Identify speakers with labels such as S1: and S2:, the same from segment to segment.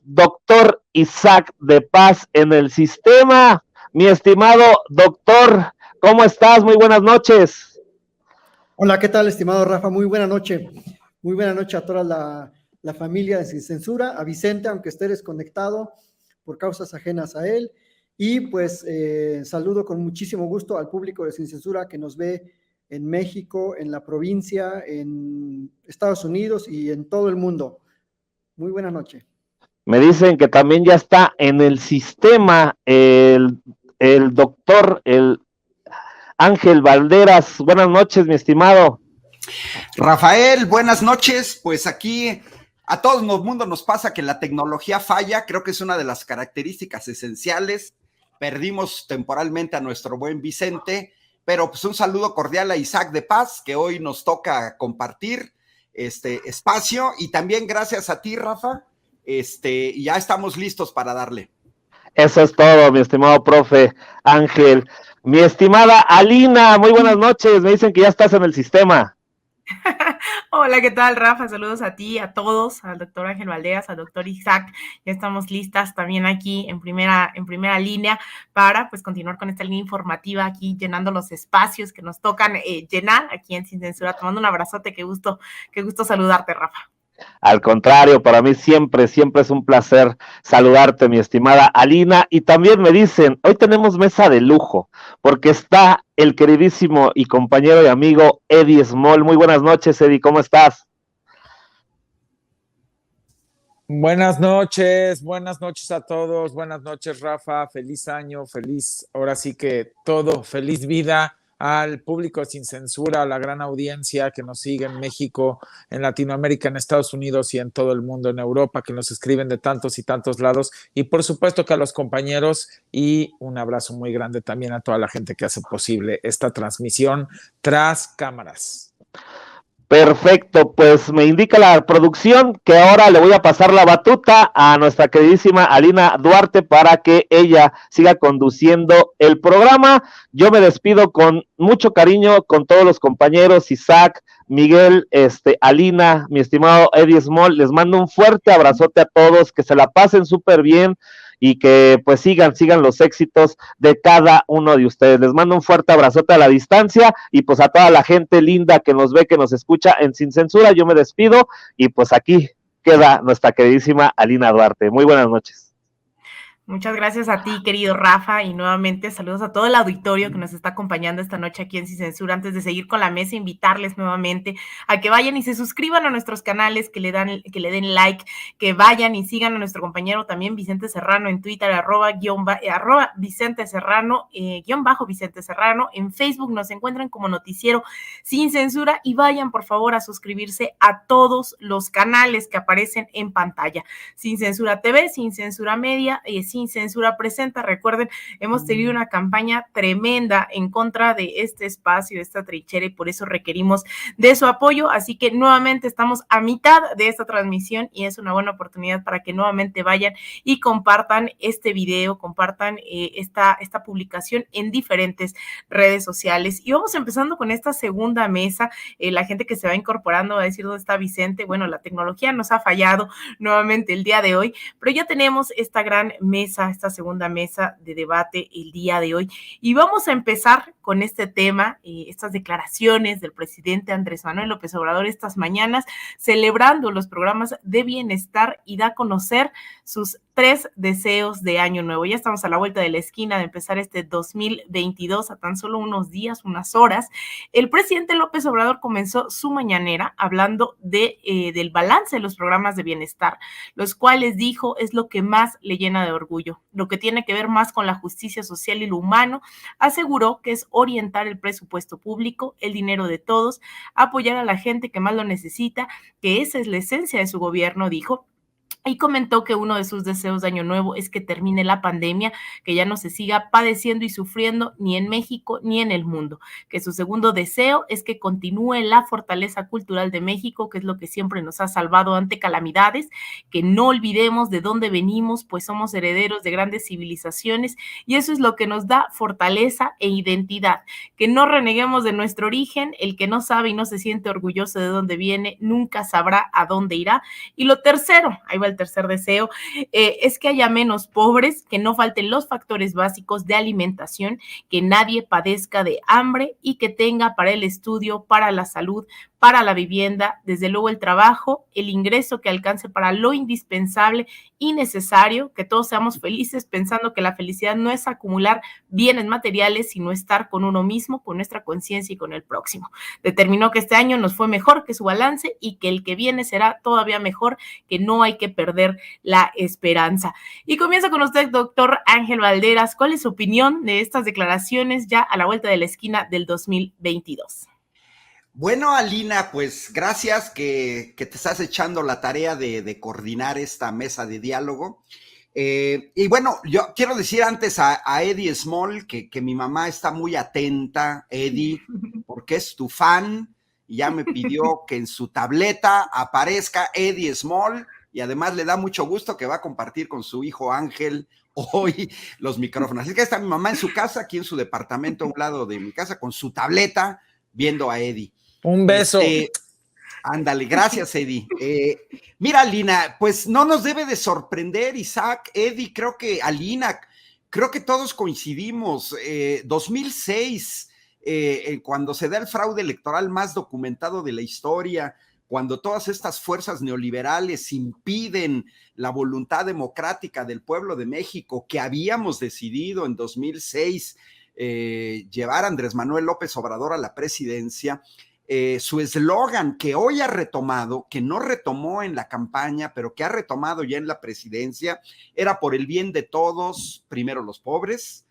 S1: doctor Isaac de Paz en el sistema. Mi estimado doctor, ¿cómo estás? Muy buenas noches.
S2: Hola, ¿qué tal, estimado Rafa? Muy buena noche. Muy buena noche a toda la familia de Sin Censura, a Vicente, aunque esté desconectado por causas ajenas a él. Y pues saludo con muchísimo gusto al público de Sin Censura que nos ve en México, en la provincia, en Estados Unidos y en todo el mundo. Muy buena noche.
S1: Me dicen que también ya está en el sistema el doctor, el Ángel Valderas. Buenas noches, mi estimado.
S3: Rafael, buenas noches. Pues aquí a todo el mundo nos pasa que la tecnología falla. Creo que es una de las características esenciales. Perdimos temporalmente a nuestro buen Vicente, pero pues un saludo cordial a Isaac de Paz, que hoy nos toca compartir este espacio, y también gracias a ti, Rafa. Ya estamos listos para darle.
S1: Eso es todo, mi estimado profe Ángel. Mi estimada Alina, muy buenas noches. Me dicen que ya estás en el sistema.
S4: Hola, ¿qué tal, Rafa? Saludos a ti, a todos, al doctor Ángel Valderas, al doctor Isaac. Ya estamos listas también aquí en primera línea para pues continuar con esta línea informativa aquí, llenando los espacios que nos tocan llenar aquí en Sin Censura. Te mando un abrazote, qué gusto saludarte, Rafa.
S1: Al contrario, para mí siempre es un placer saludarte, mi estimada Alina. Y también me dicen, hoy tenemos mesa de lujo, porque está el queridísimo y compañero y amigo Eddie Small. Muy buenas noches, Eddie, ¿cómo estás?
S5: Buenas noches a todos, buenas noches, Rafa, feliz año, ahora sí que todo, feliz vida al público Sin Censura, a la gran audiencia que nos sigue en México, en Latinoamérica, en Estados Unidos y en todo el mundo, en Europa, que nos escriben de tantos y tantos lados, y por supuesto que a los compañeros, y un abrazo muy grande también a toda la gente que hace posible esta transmisión tras cámaras.
S1: Perfecto, pues me indica la producción que ahora le voy a pasar la batuta a nuestra queridísima Alina Duarte para que ella siga conduciendo el programa. Yo me despido con mucho cariño con todos los compañeros, Isaac, Miguel, Alina, mi estimado Eddie Small. Les mando un fuerte abrazote a todos, que se la pasen súper bien y que pues sigan los éxitos de cada uno de ustedes. Les mando un fuerte abrazote a la distancia y pues a toda la gente linda que nos ve, que nos escucha en Sin Censura. Yo me despido y pues aquí queda nuestra queridísima Alina Duarte. Muy buenas noches.
S4: Muchas gracias a ti, querido Rafa, y nuevamente saludos a todo el auditorio que nos está acompañando esta noche aquí en Sin Censura. Antes de seguir con la mesa, invitarles nuevamente a que vayan y se suscriban a nuestros canales, que le den like, que vayan y sigan a nuestro compañero también Vicente Serrano en Twitter, arroba Vicente Serrano, Vicente Serrano. En Facebook nos encuentran como Noticiero Sin Censura, y vayan por favor a suscribirse a todos los canales que aparecen en pantalla. Sin Censura TV, Sin Censura Media, Sin Censura Presenta. Recuerden, hemos tenido una campaña tremenda en contra de este espacio, de esta trinchera, y por eso requerimos de su apoyo. Así que nuevamente estamos a mitad de esta transmisión y es una buena oportunidad para que nuevamente vayan y compartan este video, compartan esta publicación en diferentes redes sociales. Y vamos empezando con esta segunda mesa. La gente que se va incorporando va a decir dónde está Vicente. Bueno, la tecnología nos ha fallado nuevamente el día de hoy, pero ya tenemos esta gran mesa, esta segunda mesa de debate el día de hoy, y vamos a empezar con este tema, estas declaraciones del presidente Andrés Manuel López Obrador estas mañanas, celebrando los programas de bienestar y da a conocer sus 3 deseos de año nuevo. Ya estamos a la vuelta de la esquina de empezar este 2022, a tan solo unos días, unas horas. El presidente López Obrador comenzó su mañanera hablando del balance de los programas de bienestar, los cuales dijo es lo que más le llena de orgullo, lo que tiene que ver más con la justicia social y lo humano. Aseguró que es orientar el presupuesto público, el dinero de todos, apoyar a la gente que más lo necesita, que esa es la esencia de su gobierno, dijo. Y comentó que uno de sus deseos de año nuevo es que termine la pandemia, que ya no se siga padeciendo y sufriendo ni en México ni en el mundo, que su segundo deseo es que continúe la fortaleza cultural de México, que es lo que siempre nos ha salvado ante calamidades, que no olvidemos de dónde venimos, pues somos herederos de grandes civilizaciones y eso es lo que nos da fortaleza e identidad, que no reneguemos de nuestro origen. El que no sabe y no se siente orgulloso de dónde viene, nunca sabrá a dónde irá. Y lo tercero, ahí va el tercer deseo es que haya menos pobres, que no falten los factores básicos de alimentación, que nadie padezca de hambre y que tenga para el estudio, para la salud, para la vivienda, desde luego el trabajo, el ingreso que alcance para lo indispensable y necesario, que todos seamos felices pensando que la felicidad no es acumular bienes materiales, sino estar con uno mismo, con nuestra conciencia y con el próximo. Determinó que este año nos fue mejor que su balance y que el que viene será todavía mejor, que no hay que perder la esperanza. Y comienzo con usted, doctor Ángel Valderas. ¿Cuál es su opinión de estas declaraciones ya a la vuelta de la esquina del 2022?
S3: Bueno, Alina, pues gracias que te estás echando la tarea de coordinar esta mesa de diálogo. Y bueno, yo quiero decir antes a Eddie Small que mi mamá está muy atenta, Eddie, porque es tu fan y ya me pidió que en su tableta aparezca Eddie Small y además le da mucho gusto que va a compartir con su hijo Ángel hoy los micrófonos. Así que está mi mamá en su casa, aquí en su departamento a un lado de mi casa, con su tableta viendo a Eddie.
S5: Un beso.
S3: Ándale, gracias, Eddie. Mira, Alina, pues no nos debe de sorprender, Isaac, Eddie, creo que Alina, creo que todos coincidimos. 2006, cuando se da el fraude electoral más documentado de la historia, cuando todas estas fuerzas neoliberales impiden la voluntad democrática del pueblo de México, que habíamos decidido en 2006 llevar a Andrés Manuel López Obrador a la presidencia. Su eslogan que hoy ha retomado, que no retomó en la campaña, pero que ha retomado ya en la presidencia, era por el bien de todos, primero los pobres.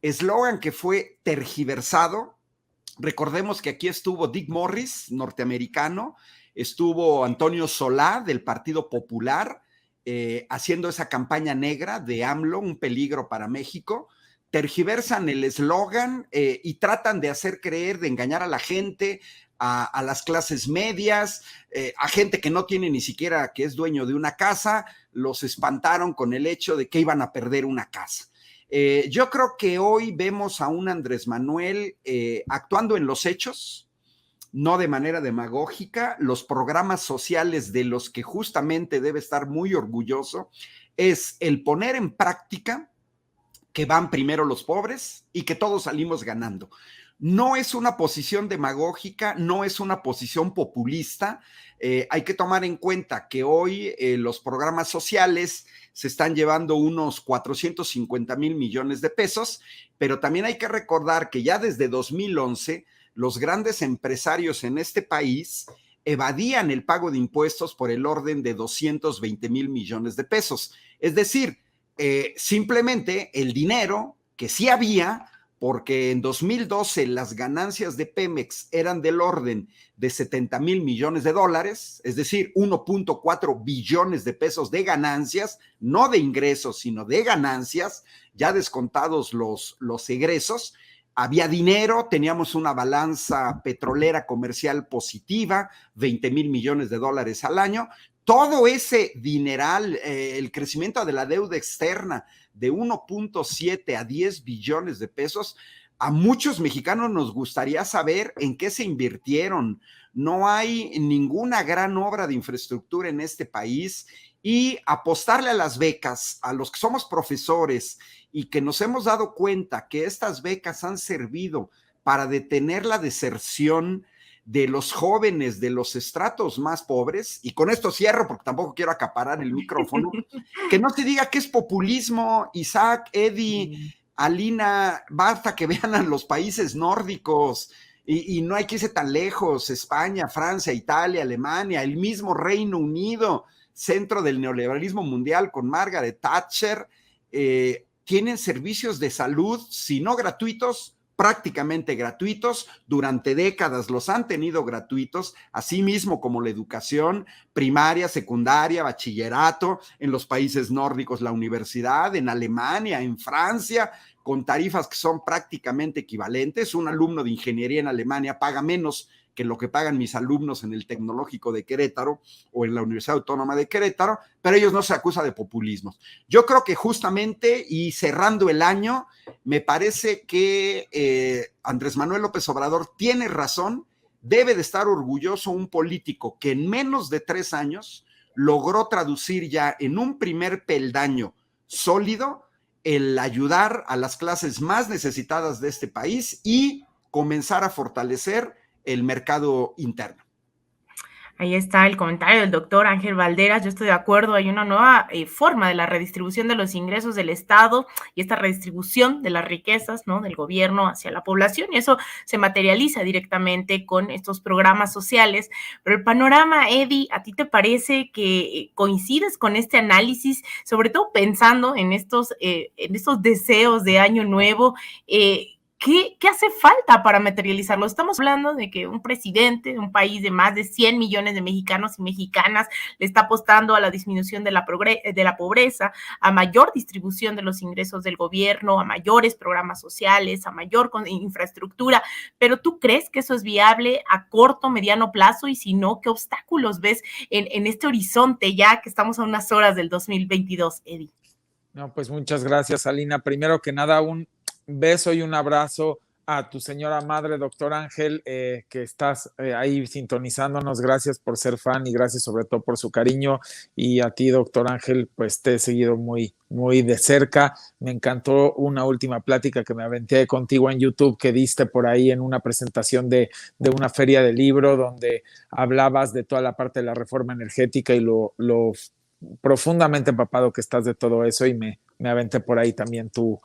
S3: Eslogan que fue tergiversado. Recordemos que aquí estuvo Dick Morris, norteamericano, estuvo Antonio Solá del Partido Popular, haciendo esa campaña negra de AMLO, un peligro para México. Tergiversan el eslogan y tratan de hacer creer, de engañar a la gente, a las clases medias, a gente que no tiene ni siquiera, que es dueño de una casa, los espantaron con el hecho de que iban a perder una casa. Yo creo que hoy vemos a un Andrés Manuel actuando en los hechos, no de manera demagógica. Los programas sociales de los que justamente debe estar muy orgulloso es el poner en práctica que van primero los pobres y que todos salimos ganando. No es una posición demagógica, no es una posición populista. Hay que tomar en cuenta que hoy los programas sociales se están llevando unos 450,000 millones de pesos, pero también hay que recordar que ya desde 2011 los grandes empresarios en este país evadían el pago de impuestos por el orden de 220,000 millones de pesos. Es decir, simplemente el dinero que sí había, porque en 2012 las ganancias de Pemex eran del orden de 70,000 millones de dólares, es decir, 1.4 billones de pesos de ganancias, no de ingresos, sino de ganancias, ya descontados los egresos. Había dinero, teníamos una balanza petrolera comercial positiva, 20,000 millones de dólares al año. Todo ese dineral, el crecimiento de la deuda externa de 1.7 a 10 billones de pesos, a muchos mexicanos nos gustaría saber en qué se invirtieron. No hay ninguna gran obra de infraestructura en este país y apostarle a las becas, a los que somos profesores y que nos hemos dado cuenta que estas becas han servido para detener la deserción de los jóvenes de los estratos más pobres, y con esto cierro porque tampoco quiero acaparar el micrófono, que no se diga que es populismo, Isaac, Eddie, Alina, basta que vean a los países nórdicos, y no hay que irse tan lejos, España, Francia, Italia, Alemania, el mismo Reino Unido, centro del neoliberalismo mundial con Margaret Thatcher, tienen servicios de salud, si no gratuitos, prácticamente gratuitos, durante décadas los han tenido gratuitos, así mismo como la educación primaria, secundaria, bachillerato, en los países nórdicos la universidad, en Alemania, en Francia, con tarifas que son prácticamente equivalentes. Un alumno de ingeniería en Alemania paga menos que lo que pagan mis alumnos en el Tecnológico de Querétaro o en la Universidad Autónoma de Querétaro, pero ellos no se acusan de populismo. Yo creo que justamente, y cerrando el año, me parece que Andrés Manuel López Obrador tiene razón, debe de estar orgulloso un político que en menos de 3 años logró traducir ya en un primer peldaño sólido el ayudar a las clases más necesitadas de este país y comenzar a fortalecer el mercado interno.
S4: Ahí está el comentario del doctor Ángel Valderas. Yo estoy de acuerdo, hay una nueva forma de la redistribución de los ingresos del Estado y esta redistribución de las riquezas, ¿no?, del gobierno hacia la población, y eso se materializa directamente con estos programas sociales. Pero el panorama, Eddie, ¿a ti te parece que coincides con este análisis, sobre todo pensando en estos deseos de año nuevo? ¿Qué hace falta para materializarlo? Estamos hablando de que un presidente de un país de más de 100 millones de mexicanos y mexicanas le está apostando a la disminución de la pobreza, a mayor distribución de los ingresos del gobierno, a mayores programas sociales, a mayor infraestructura. Pero ¿tú crees que eso es viable a corto, mediano plazo? Y si no, ¿qué obstáculos ves en este horizonte ya que estamos a unas horas del 2022, Eddie?
S5: No, pues muchas gracias, Alina. Primero que nada, un beso y un abrazo a tu señora madre, doctor Ángel, que estás ahí sintonizándonos. Gracias por ser fan y gracias sobre todo por su cariño. Y a ti, doctor Ángel, pues te he seguido muy, muy de cerca. Me encantó una última plática que me aventé contigo en YouTube que diste por ahí en una presentación de una feria de libro donde hablabas de toda la parte de la reforma energética y lo profundamente empapado que estás de todo eso, y me aventé por ahí también tu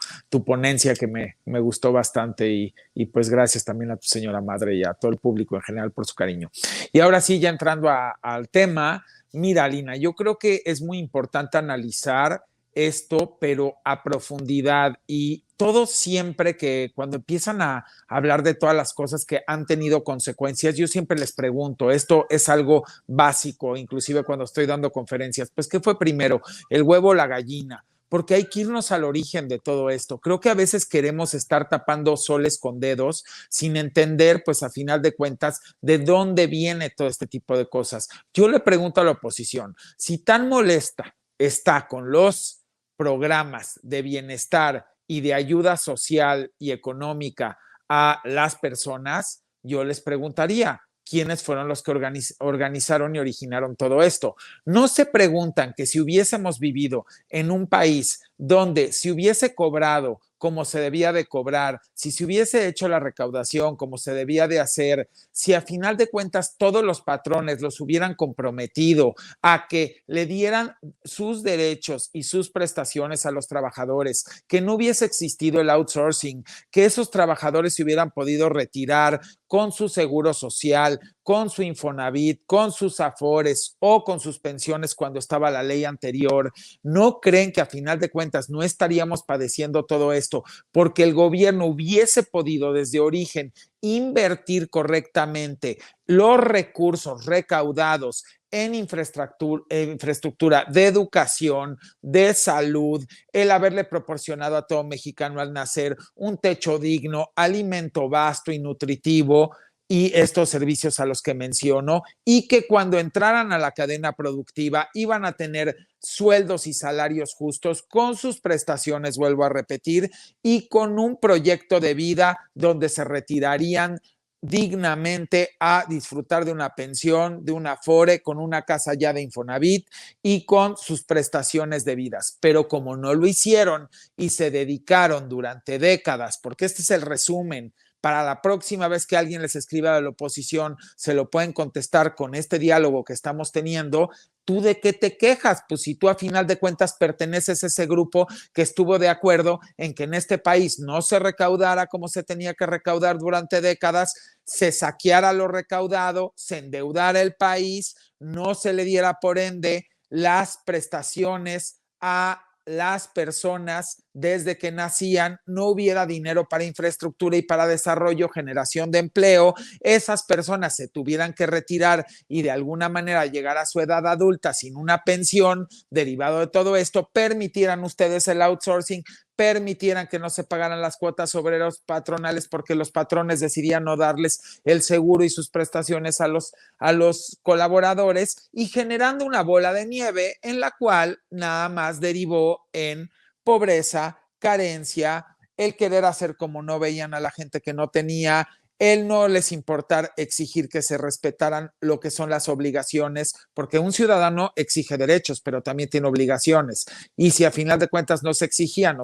S5: ponencia que me gustó bastante, y pues gracias también a tu señora madre y a todo el público en general por su cariño. Y ahora sí, ya entrando al tema, mira, Alina, yo creo que es muy importante analizar esto, pero a profundidad, y todo siempre que cuando empiezan a hablar de todas las cosas que han tenido consecuencias, yo siempre les pregunto, esto es algo básico, inclusive cuando estoy dando conferencias, pues ¿qué fue primero, el huevo o la gallina? Porque hay que irnos al origen de todo esto. Creo que a veces queremos estar tapando soles con dedos sin entender, pues a final de cuentas, de dónde viene todo este tipo de cosas. Yo le pregunto a la oposición, si tan molesta está con los programas de bienestar y de ayuda social y económica a las personas, yo les preguntaría, ¿quiénes fueron los que organizaron y originaron todo esto? No se preguntan que si hubiésemos vivido en un país donde se hubiese cobrado como se debía de cobrar, si se hubiese hecho la recaudación como se debía de hacer, si a final de cuentas todos los patrones los hubieran comprometido a que le dieran sus derechos y sus prestaciones a los trabajadores, que no hubiese existido el outsourcing, que esos trabajadores se hubieran podido retirar con su seguro social, con su Infonavit, con sus afores o con sus pensiones cuando estaba la ley anterior. ¿No creen que a final de cuentas no estaríamos padeciendo todo esto porque el gobierno hubiese podido desde origen invertir correctamente los recursos recaudados en infraestructura de educación, de salud, el haberle proporcionado a todo mexicano al nacer un techo digno, alimento vasto y nutritivo, y estos servicios a los que menciono, y que cuando entraran a la cadena productiva iban a tener sueldos y salarios justos con sus prestaciones, vuelvo a repetir, y con un proyecto de vida donde se retirarían dignamente a disfrutar de una pensión, de un afore, con una casa ya de Infonavit y con sus prestaciones debidas. Pero como no lo hicieron y se dedicaron durante décadas, porque este es el resumen, para la próxima vez que alguien les escriba de la oposición, se lo pueden contestar con este diálogo que estamos teniendo. ¿Tú de qué te quejas? Pues si tú a final de cuentas perteneces a ese grupo que estuvo de acuerdo en que en este país no se recaudara como se tenía que recaudar durante décadas, se saqueara lo recaudado, se endeudara el país, no se le diera por ende las prestaciones a las personas desde que nacían, no hubiera dinero para infraestructura y para desarrollo, generación de empleo, esas personas se tuvieran que retirar y de alguna manera llegar a su edad adulta sin una pensión, derivado de todo esto, permitieran ustedes el outsourcing, permitieran que no se pagaran las cuotas obreros patronales porque los patrones decidían no darles el seguro y sus prestaciones a los colaboradores, y generando una bola de nieve en la cual nada más derivó en pobreza, carencia, el querer hacer como no veían a la gente que no tenía, él no les importar exigir que se respetaran lo que son las obligaciones, porque un ciudadano exige derechos, pero también tiene obligaciones. Y si a final de cuentas no se exigían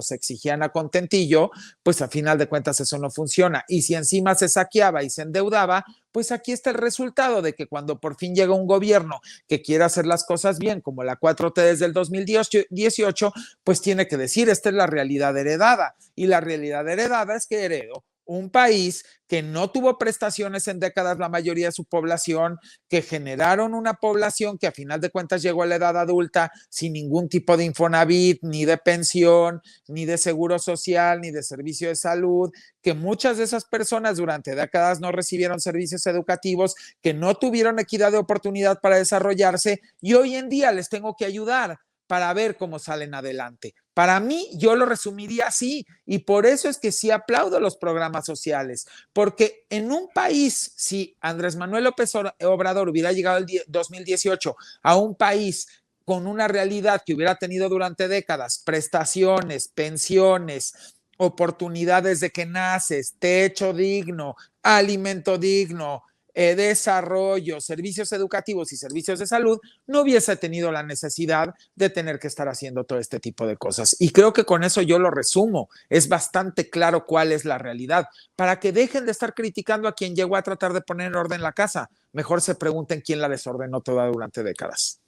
S5: a contentillo, pues a final de cuentas eso no funciona. Y si encima se saqueaba y se endeudaba, pues aquí está el resultado de que cuando por fin llega un gobierno que quiere hacer las cosas bien, como la 4T desde el 2018, pues tiene que decir, esta es la realidad heredada. Y la realidad heredada es que heredó un país que no tuvo prestaciones en décadas la mayoría de su población, que generaron una población que a final de cuentas llegó a la edad adulta sin ningún tipo de Infonavit, ni de pensión, ni de seguro social, ni de servicio de salud, que muchas de esas personas durante décadas no recibieron servicios educativos, que no tuvieron equidad de oportunidad para desarrollarse y hoy en día les tengo que ayudar para ver cómo salen adelante. Para mí, yo lo resumiría así, y por eso es que sí aplaudo los programas sociales, porque en un país, si Andrés Manuel López Obrador hubiera llegado el 2018 a un país con una realidad que hubiera tenido durante décadas, prestaciones, pensiones, oportunidades de que naces, techo digno, alimento digno, desarrollo, servicios educativos y servicios de salud, no hubiese tenido la necesidad de tener que estar haciendo todo este tipo de cosas. Y creo que con eso yo lo resumo. Es bastante claro cuál es la realidad. Para que dejen de estar criticando a quien llegó a tratar de poner en orden la casa, mejor se pregunten quién la desordenó toda durante décadas.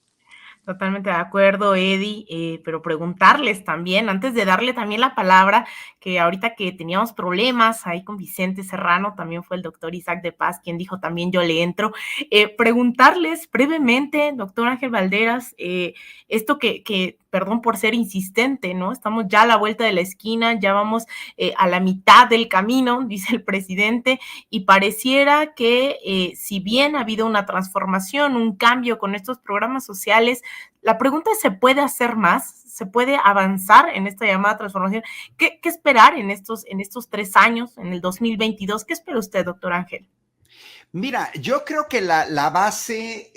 S4: Totalmente de acuerdo, Eddie, pero preguntarles también, antes de darle también la palabra, que ahorita que teníamos problemas ahí con Vicente Serrano, también fue el doctor Isaac de Paz quien dijo también yo le entro, preguntarles brevemente, doctor Ángel Valderas, esto que perdón por ser insistente, ¿no? Estamos ya a la vuelta de la esquina, ya vamos a la mitad del camino, dice el presidente, y pareciera que si bien ha habido una transformación, un cambio con estos programas sociales, la pregunta es, ¿se puede hacer más? ¿Se puede avanzar en esta llamada transformación? ¿Qué esperar en estos 3 años, en el 2022? ¿Qué espera usted, doctor Ángel?
S3: Mira, yo creo que la base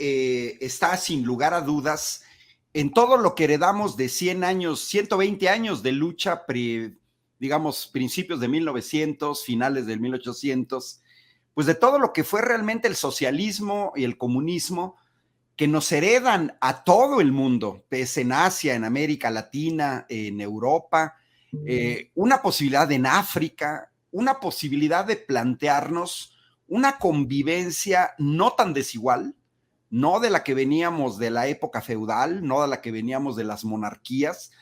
S3: está sin lugar a dudas en todo lo que heredamos de 100 años, 120 años de lucha, digamos, principios de 1900, finales del 1800, pues de todo lo que fue realmente el socialismo y el comunismo, que nos heredan a todo el mundo, pues en Asia, en América Latina, en Europa, una posibilidad en África, una posibilidad de plantearnos una convivencia no tan desigual, no de la que veníamos de la época feudal, no de la que veníamos de las monarquías.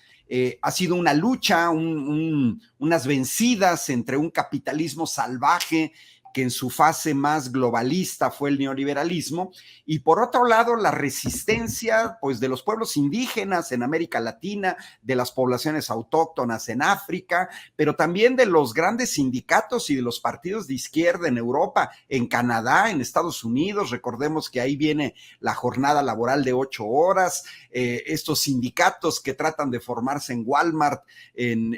S3: Ha sido una lucha, unas vencidas entre un capitalismo salvaje que en su fase más globalista fue el neoliberalismo, y por otro lado la resistencia pues de los pueblos indígenas en América Latina, de las poblaciones autóctonas en África, pero también de los grandes sindicatos y de los partidos de izquierda en Europa, en Canadá, en Estados Unidos. Recordemos que ahí viene la jornada laboral de 8 horas, estos sindicatos que tratan de formarse en Walmart, en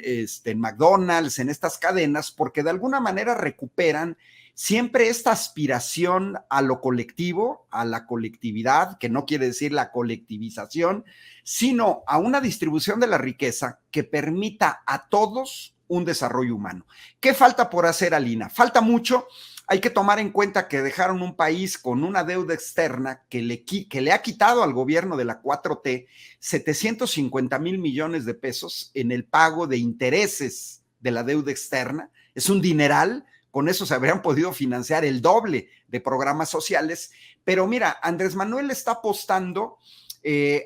S3: McDonald's, en estas cadenas, porque de alguna manera recuperan siempre esta aspiración a lo colectivo, a la colectividad, que no quiere decir la colectivización, sino a una distribución de la riqueza que permita a todos un desarrollo humano. ¿Qué falta por hacer, Alina? Falta mucho. Hay que tomar en cuenta que dejaron un país con una deuda externa que le ha quitado al gobierno de la 4T 750,000 millones de pesos en el pago de intereses de la deuda externa. Es un dineral. Con eso se habrían podido financiar el doble de programas sociales. Pero mira, Andrés Manuel está apostando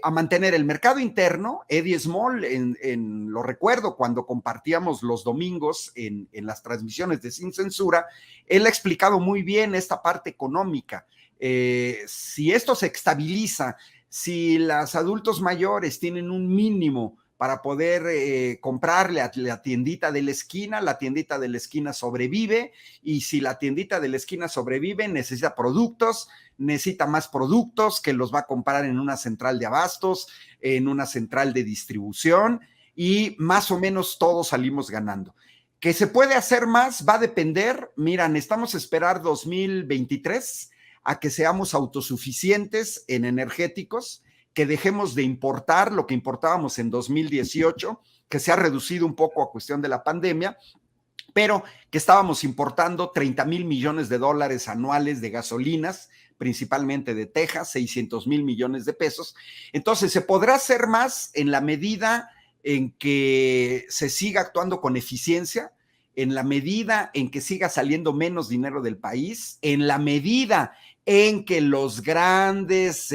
S3: a mantener el mercado interno. Eddie Small, lo recuerdo cuando compartíamos los domingos en las transmisiones de Sin Censura, él ha explicado muy bien esta parte económica. Si esto se estabiliza, si los adultos mayores tienen un mínimo para poder comprarle a la tiendita de la esquina sobrevive, y si la tiendita de la esquina sobrevive, necesita productos, necesita más productos que los va a comprar en una central de abastos, en una central de distribución, y más o menos todos salimos ganando. ¿Que se puede hacer más? Va a depender. Mira, necesitamos esperar 2023 a que seamos autosuficientes en energéticos, que dejemos de importar lo que importábamos en 2018, que se ha reducido un poco a cuestión de la pandemia, pero que estábamos importando 30,000 millones de dólares anuales de gasolinas, principalmente de Texas, 600,000 millones de pesos. Entonces, se podrá hacer más en la medida en que se siga actuando con eficiencia, en la medida en que siga saliendo menos dinero del país, en la medida en que los grandes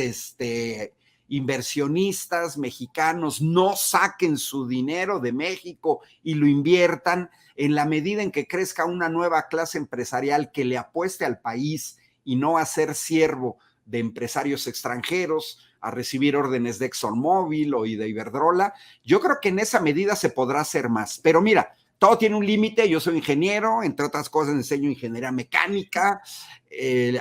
S3: inversionistas mexicanos no saquen su dinero de México y lo inviertan, en la medida en que crezca una nueva clase empresarial que le apueste al país y no a ser siervo de empresarios extranjeros, a recibir órdenes de ExxonMobil o de Iberdrola. Yo creo que en esa medida se podrá hacer más. Pero mira, todo tiene un límite. Yo soy ingeniero, entre otras cosas enseño ingeniería mecánica.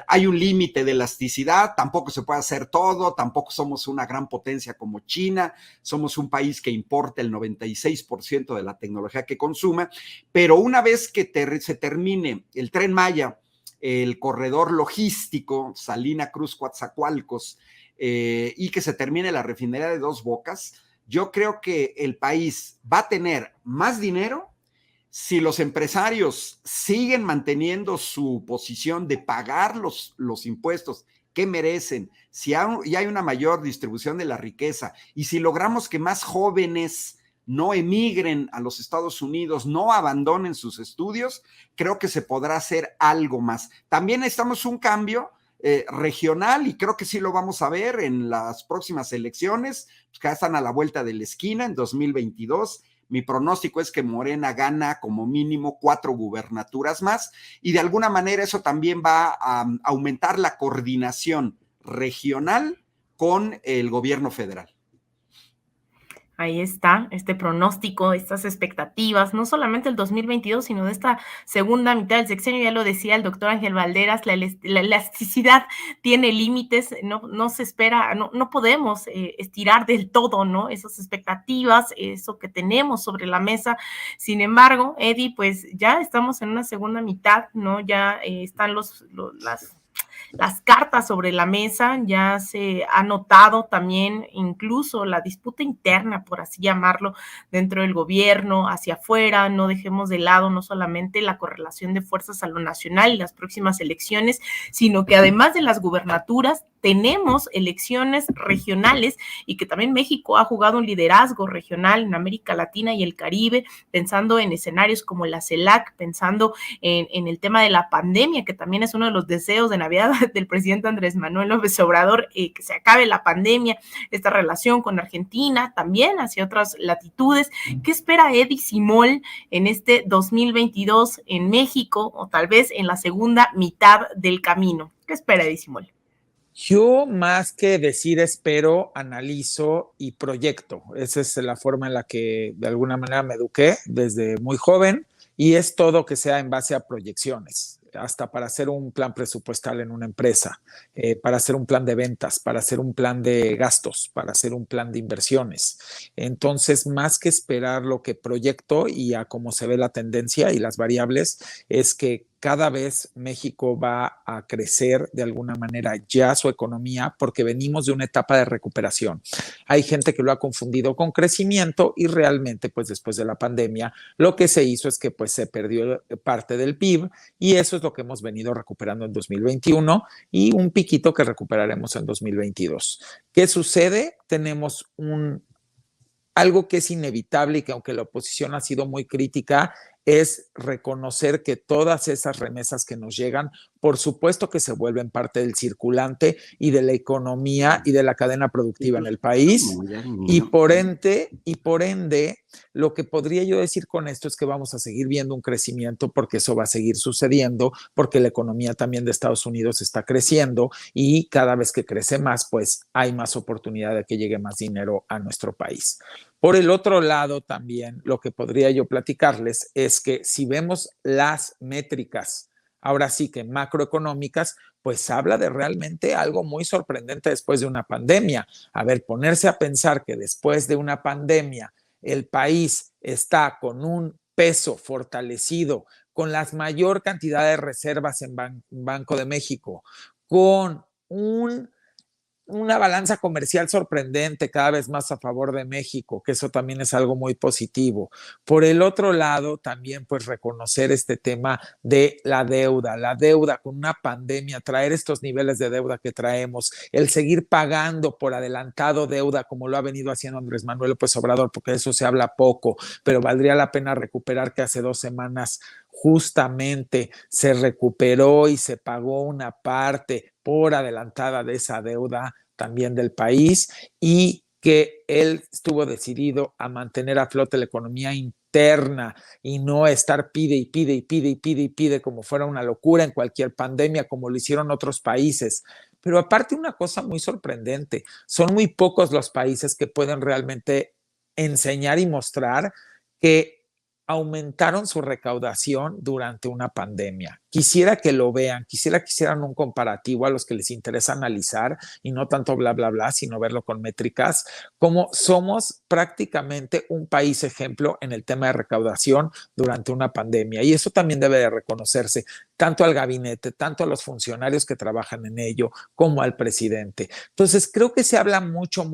S3: Hay un límite de elasticidad, tampoco se puede hacer todo, tampoco somos una gran potencia como China, somos un país que importa el 96% de la tecnología que consuma, pero una vez que se termine el Tren Maya, el corredor logístico Salina Cruz Coatzacoalcos, y que se termine la refinería de Dos Bocas, yo creo que el país va a tener más dinero si los empresarios siguen manteniendo su posición de pagar los impuestos que merecen, si hay una mayor distribución de la riqueza y si logramos que más jóvenes no emigren a los Estados Unidos, no abandonen sus estudios, creo que se podrá hacer algo más. También necesitamos un cambio regional y creo que sí lo vamos a ver en las próximas elecciones, que ya están a la vuelta de la esquina en 2022. Mi pronóstico es que Morena gana como mínimo 4 gubernaturas más y de alguna manera eso también va a aumentar la coordinación regional con el gobierno federal.
S4: Ahí está, este pronóstico, estas expectativas, no solamente el 2022, sino de esta segunda mitad del sexenio, ya lo decía el doctor Ángel Valderas, la elasticidad tiene límites, no se espera, no podemos estirar del todo, ¿no? Esas expectativas, eso que tenemos sobre la mesa. Sin embargo, Eddie, pues ya estamos en una segunda mitad, ¿no? Ya están las cartas sobre la mesa, ya se ha notado también incluso la disputa interna, por así llamarlo, dentro del gobierno, hacia afuera. No dejemos de lado no solamente la correlación de fuerzas a lo nacional y las próximas elecciones, sino que además de las gubernaturas, tenemos elecciones regionales y que también México ha jugado un liderazgo regional en América Latina y el Caribe, pensando en escenarios como la CELAC, pensando en el tema de la pandemia, que también es uno de los deseos de Navidad del presidente Andrés Manuel López Obrador, que se acabe la pandemia, esta relación con Argentina, también hacia otras latitudes. ¿Qué espera Eddie Simol en este 2022 en México o tal vez en la segunda mitad del camino? ¿Qué espera Eddie Simol?
S5: Yo más que decir espero, analizo y proyecto. Esa es la forma en la que de alguna manera me eduqué desde muy joven y es todo que sea en base a proyecciones, hasta para hacer un plan presupuestal en una empresa, para hacer un plan de ventas, para hacer un plan de gastos, para hacer un plan de inversiones. Entonces, más que esperar lo que proyecto y a cómo se ve la tendencia y las variables, es que cada vez México va a crecer de alguna manera ya su economía porque venimos de una etapa de recuperación. Hay gente que lo ha confundido con crecimiento y realmente pues después de la pandemia lo que se hizo es que pues se perdió parte del PIB y eso es lo que hemos venido recuperando en 2021 y un piquito que recuperaremos en 2022. ¿Qué sucede? Tenemos algo que es inevitable y que aunque la oposición ha sido muy crítica, es reconocer que todas esas remesas que nos llegan, por supuesto que se vuelven parte del circulante y de la economía y de la cadena productiva en el país. Y por ende, lo que podría yo decir con esto es que vamos a seguir viendo un crecimiento porque eso va a seguir sucediendo, porque la economía también de Estados Unidos está creciendo y cada vez que crece más, pues hay más oportunidad de que llegue más dinero a nuestro país. Por el otro lado, también lo que podría yo platicarles es que si vemos las métricas, ahora sí que macroeconómicas, pues habla de realmente algo muy sorprendente después de una pandemia. A ver, ponerse a pensar que después de una pandemia el país está con un peso fortalecido, con la mayor cantidad de reservas en Banco de México, con un una balanza comercial sorprendente, cada vez más a favor de México, que eso también es algo muy positivo. Por el otro lado, también pues reconocer este tema de la deuda con una pandemia, traer estos niveles de deuda que traemos, el seguir pagando por adelantado deuda como lo ha venido haciendo Andrés Manuel López Obrador, porque de eso se habla poco, pero valdría la pena recuperar que hace 2 semanas justamente se recuperó y se pagó una parte por adelantada de esa deuda también del país, y que él estuvo decidido a mantener a flote la economía interna y no estar pide como fuera una locura en cualquier pandemia, como lo hicieron otros países. Pero aparte, una cosa muy sorprendente, son muy pocos los países que pueden realmente enseñar y mostrar que aumentaron su recaudación durante una pandemia. Quisiera que lo vean, quisiera que hicieran un comparativo a los que les interesa analizar y no tanto bla, bla, bla, sino verlo con métricas, como somos prácticamente un país ejemplo en el tema de recaudación durante una pandemia. Y eso también debe de reconocerse tanto al gabinete, tanto a los funcionarios que trabajan en ello, como al presidente. Entonces, creo que se habla mucho,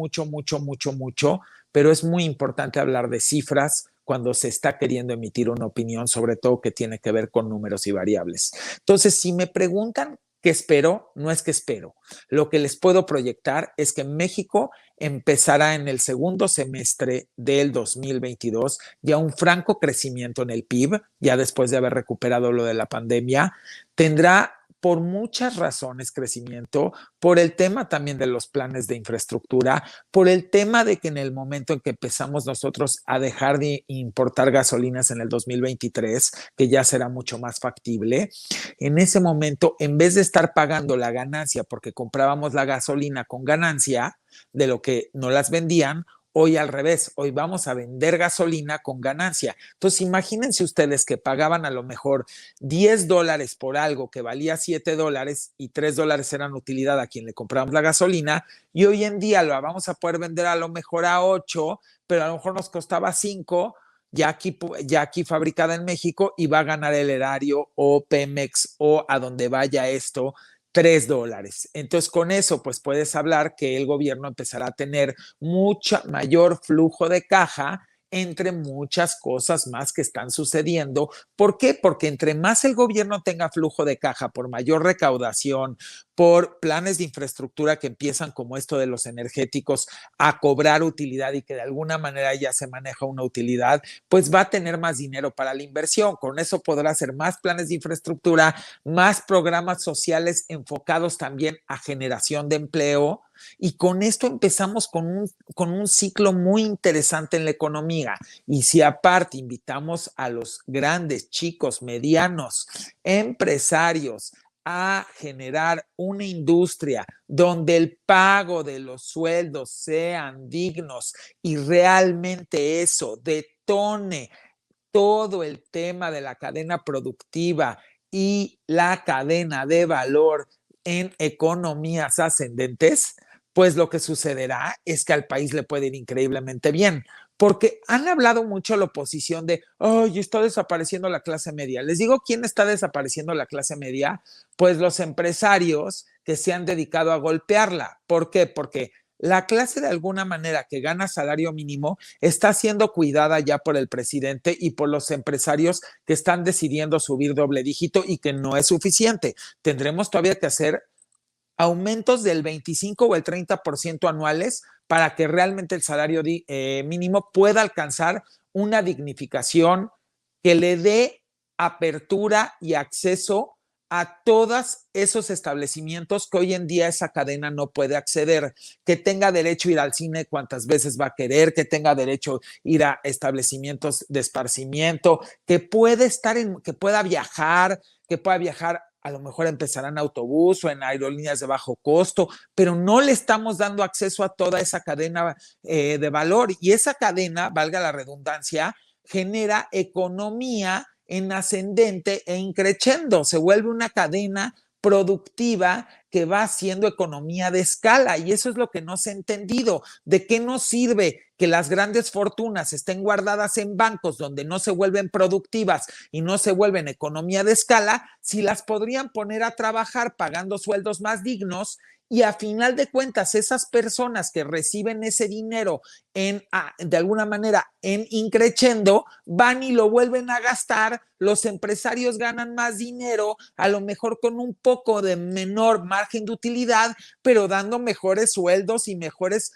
S5: pero es muy importante hablar de cifras cuando se está queriendo emitir una opinión, sobre todo que tiene que ver con números y variables. Entonces, si me preguntan qué espero, no es que espero. Lo que les puedo proyectar es que México empezará en el segundo semestre del 2022 ya un franco crecimiento en el PIB, ya después de haber recuperado lo de la pandemia. Tendrá por muchas razones crecimiento, por el tema también de los planes de infraestructura, por el tema de que en el momento en que empezamos nosotros a dejar de importar gasolinas en el 2023, que ya será mucho más factible, en ese momento, en vez de estar pagando la ganancia porque comprábamos la gasolina con ganancia de lo que no las vendían, hoy al revés, hoy vamos a vender gasolina con ganancia. Entonces, imagínense ustedes que pagaban a lo mejor $10 por algo que valía $7 y $3 eran utilidad a quien le compramos la gasolina, y hoy en día lo vamos a poder vender a lo mejor a 8, pero a lo mejor nos costaba 5, ya aquí fabricada en México, y va a ganar el erario o Pemex o a donde vaya esto, $3. Entonces, con eso, pues puedes hablar que el gobierno empezará a tener mucho mayor flujo de caja, entre muchas cosas más que están sucediendo. ¿Por qué? Porque entre más el gobierno tenga flujo de caja por mayor recaudación, por planes de infraestructura que empiezan como esto de los energéticos a cobrar utilidad y que de alguna manera ya se maneja una utilidad, pues va a tener más dinero para la inversión. Con eso podrá hacer más planes de infraestructura, más programas sociales enfocados también a generación de empleo, y con esto empezamos con un ciclo muy interesante en la economía. Y si aparte invitamos a los grandes, chicos, medianos, empresarios a generar una industria donde el pago de los sueldos sean dignos y realmente eso detone todo el tema de la cadena productiva y la cadena de valor en economías ascendentes, pues lo que sucederá es que al país le puede ir increíblemente bien. Porque han hablado mucho la oposición de, ¡ay, está desapareciendo la clase media! Les digo, ¿quién está desapareciendo la clase media? Pues los empresarios que se han dedicado a golpearla. ¿Por qué? Porque la clase de alguna manera que gana salario mínimo está siendo cuidada ya por el presidente y por los empresarios que están decidiendo subir doble dígito y que no es suficiente. Tendremos todavía que hacer aumentos del 25 o el 30% anuales para que realmente el salario mínimo pueda alcanzar una dignificación que le dé apertura y acceso a todos esos establecimientos que hoy en día esa cadena no puede acceder, que tenga derecho a ir al cine cuantas veces va a querer, que tenga derecho a ir a establecimientos de esparcimiento, que pueda viajar a lo mejor empezará en autobús o en aerolíneas de bajo costo, pero no le estamos dando acceso a toda esa cadena de valor, y esa cadena, valga la redundancia, genera economía en ascendente e increciendo, se vuelve una cadena productiva que va haciendo economía de escala, y eso es lo que no se ha entendido. ¿De qué nos sirve que las grandes fortunas estén guardadas en bancos donde no se vuelven productivas y no se vuelven economía de escala, si las podrían poner a trabajar pagando sueldos más dignos y a final de cuentas esas personas que reciben ese dinero de alguna manera en increchendo, van y lo vuelven a gastar, los empresarios ganan más dinero, a lo mejor con un poco de menor margen de utilidad, pero dando mejores sueldos y mejores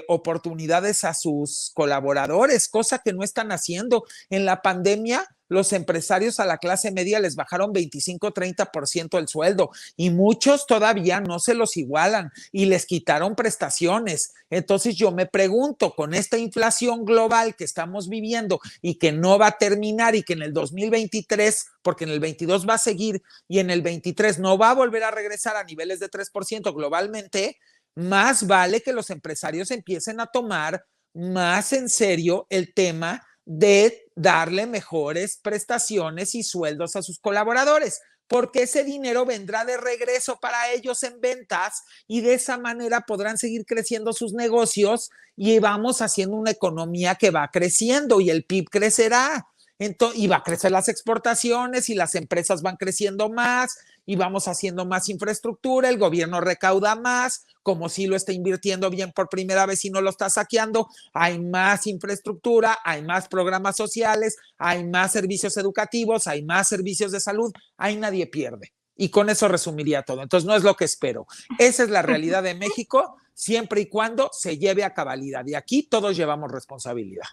S5: oportunidades a sus colaboradores, cosa que no están haciendo. En la pandemia, los empresarios a la clase media les bajaron 25-30% el sueldo y muchos todavía no se los igualan y les quitaron prestaciones. Entonces yo me pregunto, con esta inflación global que estamos viviendo y que no va a terminar y que en el 2023, porque en el 22 va a seguir y en el 23 no va a volver a regresar a niveles de 3% globalmente, más vale que los empresarios empiecen a tomar más en serio el tema de darle mejores prestaciones y sueldos a sus colaboradores, porque ese dinero vendrá de regreso para ellos en ventas y de esa manera podrán seguir creciendo sus negocios y vamos haciendo una economía que va creciendo y el PIB crecerá. Entonces, y va a crecer las exportaciones y las empresas van creciendo más y vamos haciendo más infraestructura, el gobierno recauda más, como si lo está invirtiendo bien por primera vez y no lo está saqueando, hay más infraestructura, hay más programas sociales, hay más servicios educativos, hay más servicios de salud, ahí nadie pierde. Y con eso resumiría todo. Entonces no es lo que espero. Esa es la realidad de México, siempre y cuando se lleve a cabalidad. Y aquí todos llevamos responsabilidad.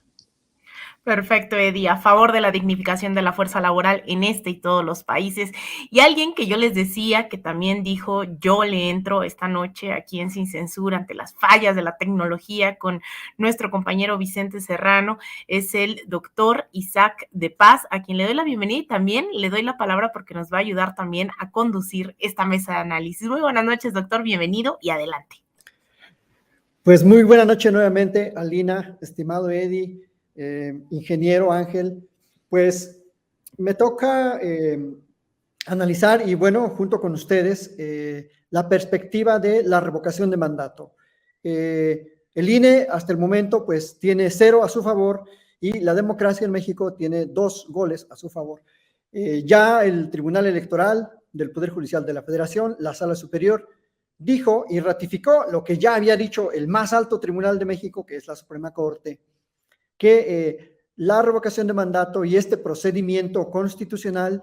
S4: Perfecto, Eddie, a favor de la dignificación de la fuerza laboral en este y todos los países. Y alguien que yo les decía que también dijo, yo le entro esta noche aquí en Sin Censura ante las fallas de la tecnología con nuestro compañero Vicente Serrano, es el doctor Isaac de Paz, a quien le doy la bienvenida y también le doy la palabra porque nos va a ayudar también a conducir esta mesa de análisis. Muy buenas noches, doctor, bienvenido y adelante.
S2: Pues muy buena noche nuevamente, Alina, estimado Eddie, ingeniero Ángel. Pues me toca analizar y bueno, junto con ustedes, la perspectiva de la revocación de mandato. El INE hasta el momento pues tiene 0 a su favor y la democracia en México tiene 2 goles a su favor. Ya el Tribunal Electoral del Poder Judicial de la Federación, la Sala Superior, dijo y ratificó lo que ya había dicho el más alto tribunal de México, que es la Suprema Corte, que la revocación de mandato y este procedimiento constitucional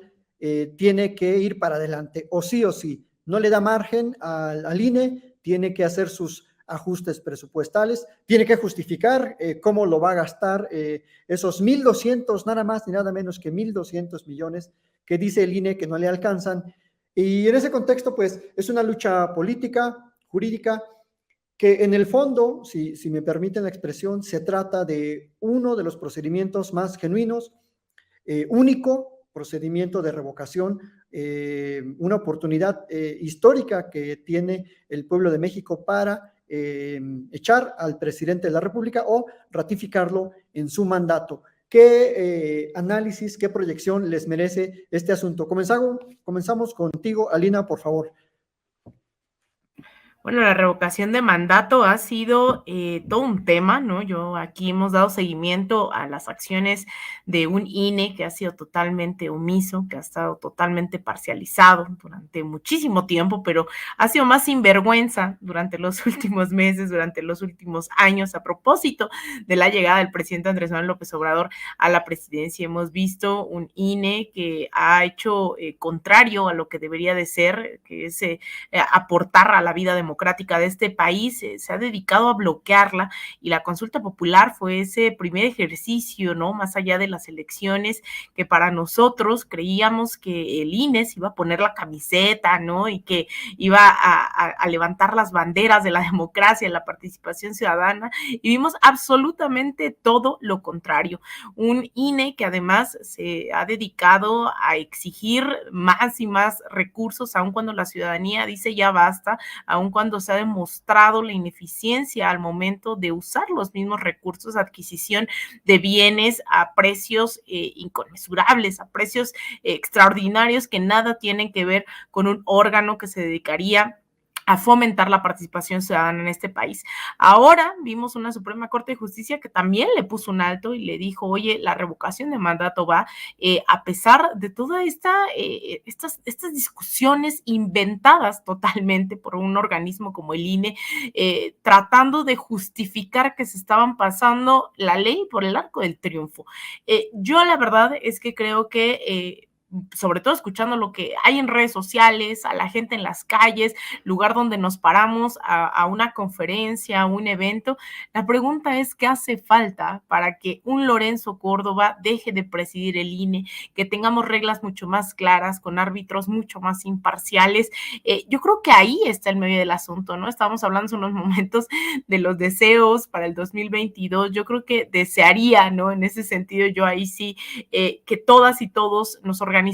S2: tiene que ir para adelante, o sí, no le da margen al INE, tiene que hacer sus ajustes presupuestales, tiene que justificar cómo lo va a gastar esos 1.200, nada más ni nada menos que 1.200 millones que dice el INE que no le alcanzan. Y en ese contexto, pues, es una lucha política, jurídica, que en el fondo, si me permiten la expresión, se trata de uno de los procedimientos más genuinos, único procedimiento de revocación, una oportunidad histórica que tiene el pueblo de México para echar al presidente de la República o ratificarlo en su mandato. ¿Qué análisis, qué proyección les merece este asunto? Comenzamos contigo, Alina, por favor.
S4: Bueno, la revocación de mandato ha sido todo un tema, ¿no? Aquí hemos dado seguimiento a las acciones de un INE que ha sido totalmente omiso, que ha estado totalmente parcializado durante muchísimo tiempo, pero ha sido más sinvergüenza durante los últimos meses, durante los últimos años, a propósito de la llegada del presidente Andrés Manuel López Obrador a la presidencia. Hemos visto un INE que ha hecho contrario a lo que debería de ser, que es aportar a la vida democrática de este país, se ha dedicado a bloquearla y la consulta popular fue ese primer ejercicio, ¿no? Más allá de las elecciones, que para nosotros creíamos que el INE se iba a poner la camiseta, ¿no? Y que iba a levantar las banderas de la democracia, la participación ciudadana, y vimos absolutamente todo lo contrario. Un INE que además se ha dedicado a exigir más y más recursos, aun cuando la ciudadanía dice ya basta, aun cuando se ha demostrado la ineficiencia al momento de usar los mismos recursos de adquisición de bienes a precios inconmensurables, a precios extraordinarios que nada tienen que ver con un órgano que se dedicaría a fomentar la participación ciudadana en este país. Ahora vimos una Suprema Corte de Justicia que también le puso un alto y le dijo, oye, la revocación de mandato va, a pesar de todas estas discusiones inventadas totalmente por un organismo como el INE, tratando de justificar que se estaban pasando la ley por el arco del triunfo. Yo la verdad es que creo que sobre todo escuchando lo que hay en redes sociales, a la gente en las calles, lugar donde nos paramos a una conferencia, a un evento, la pregunta es ¿qué hace falta para que un Lorenzo Córdoba deje de presidir el INE, que tengamos reglas mucho más claras, con árbitros mucho más imparciales? Yo creo que ahí está el medio del asunto, ¿no? Estábamos hablando hace unos momentos de los deseos para el 2022, yo creo que desearía, ¿no? En ese sentido, yo ahí sí, que todas y todos nos organizáramos,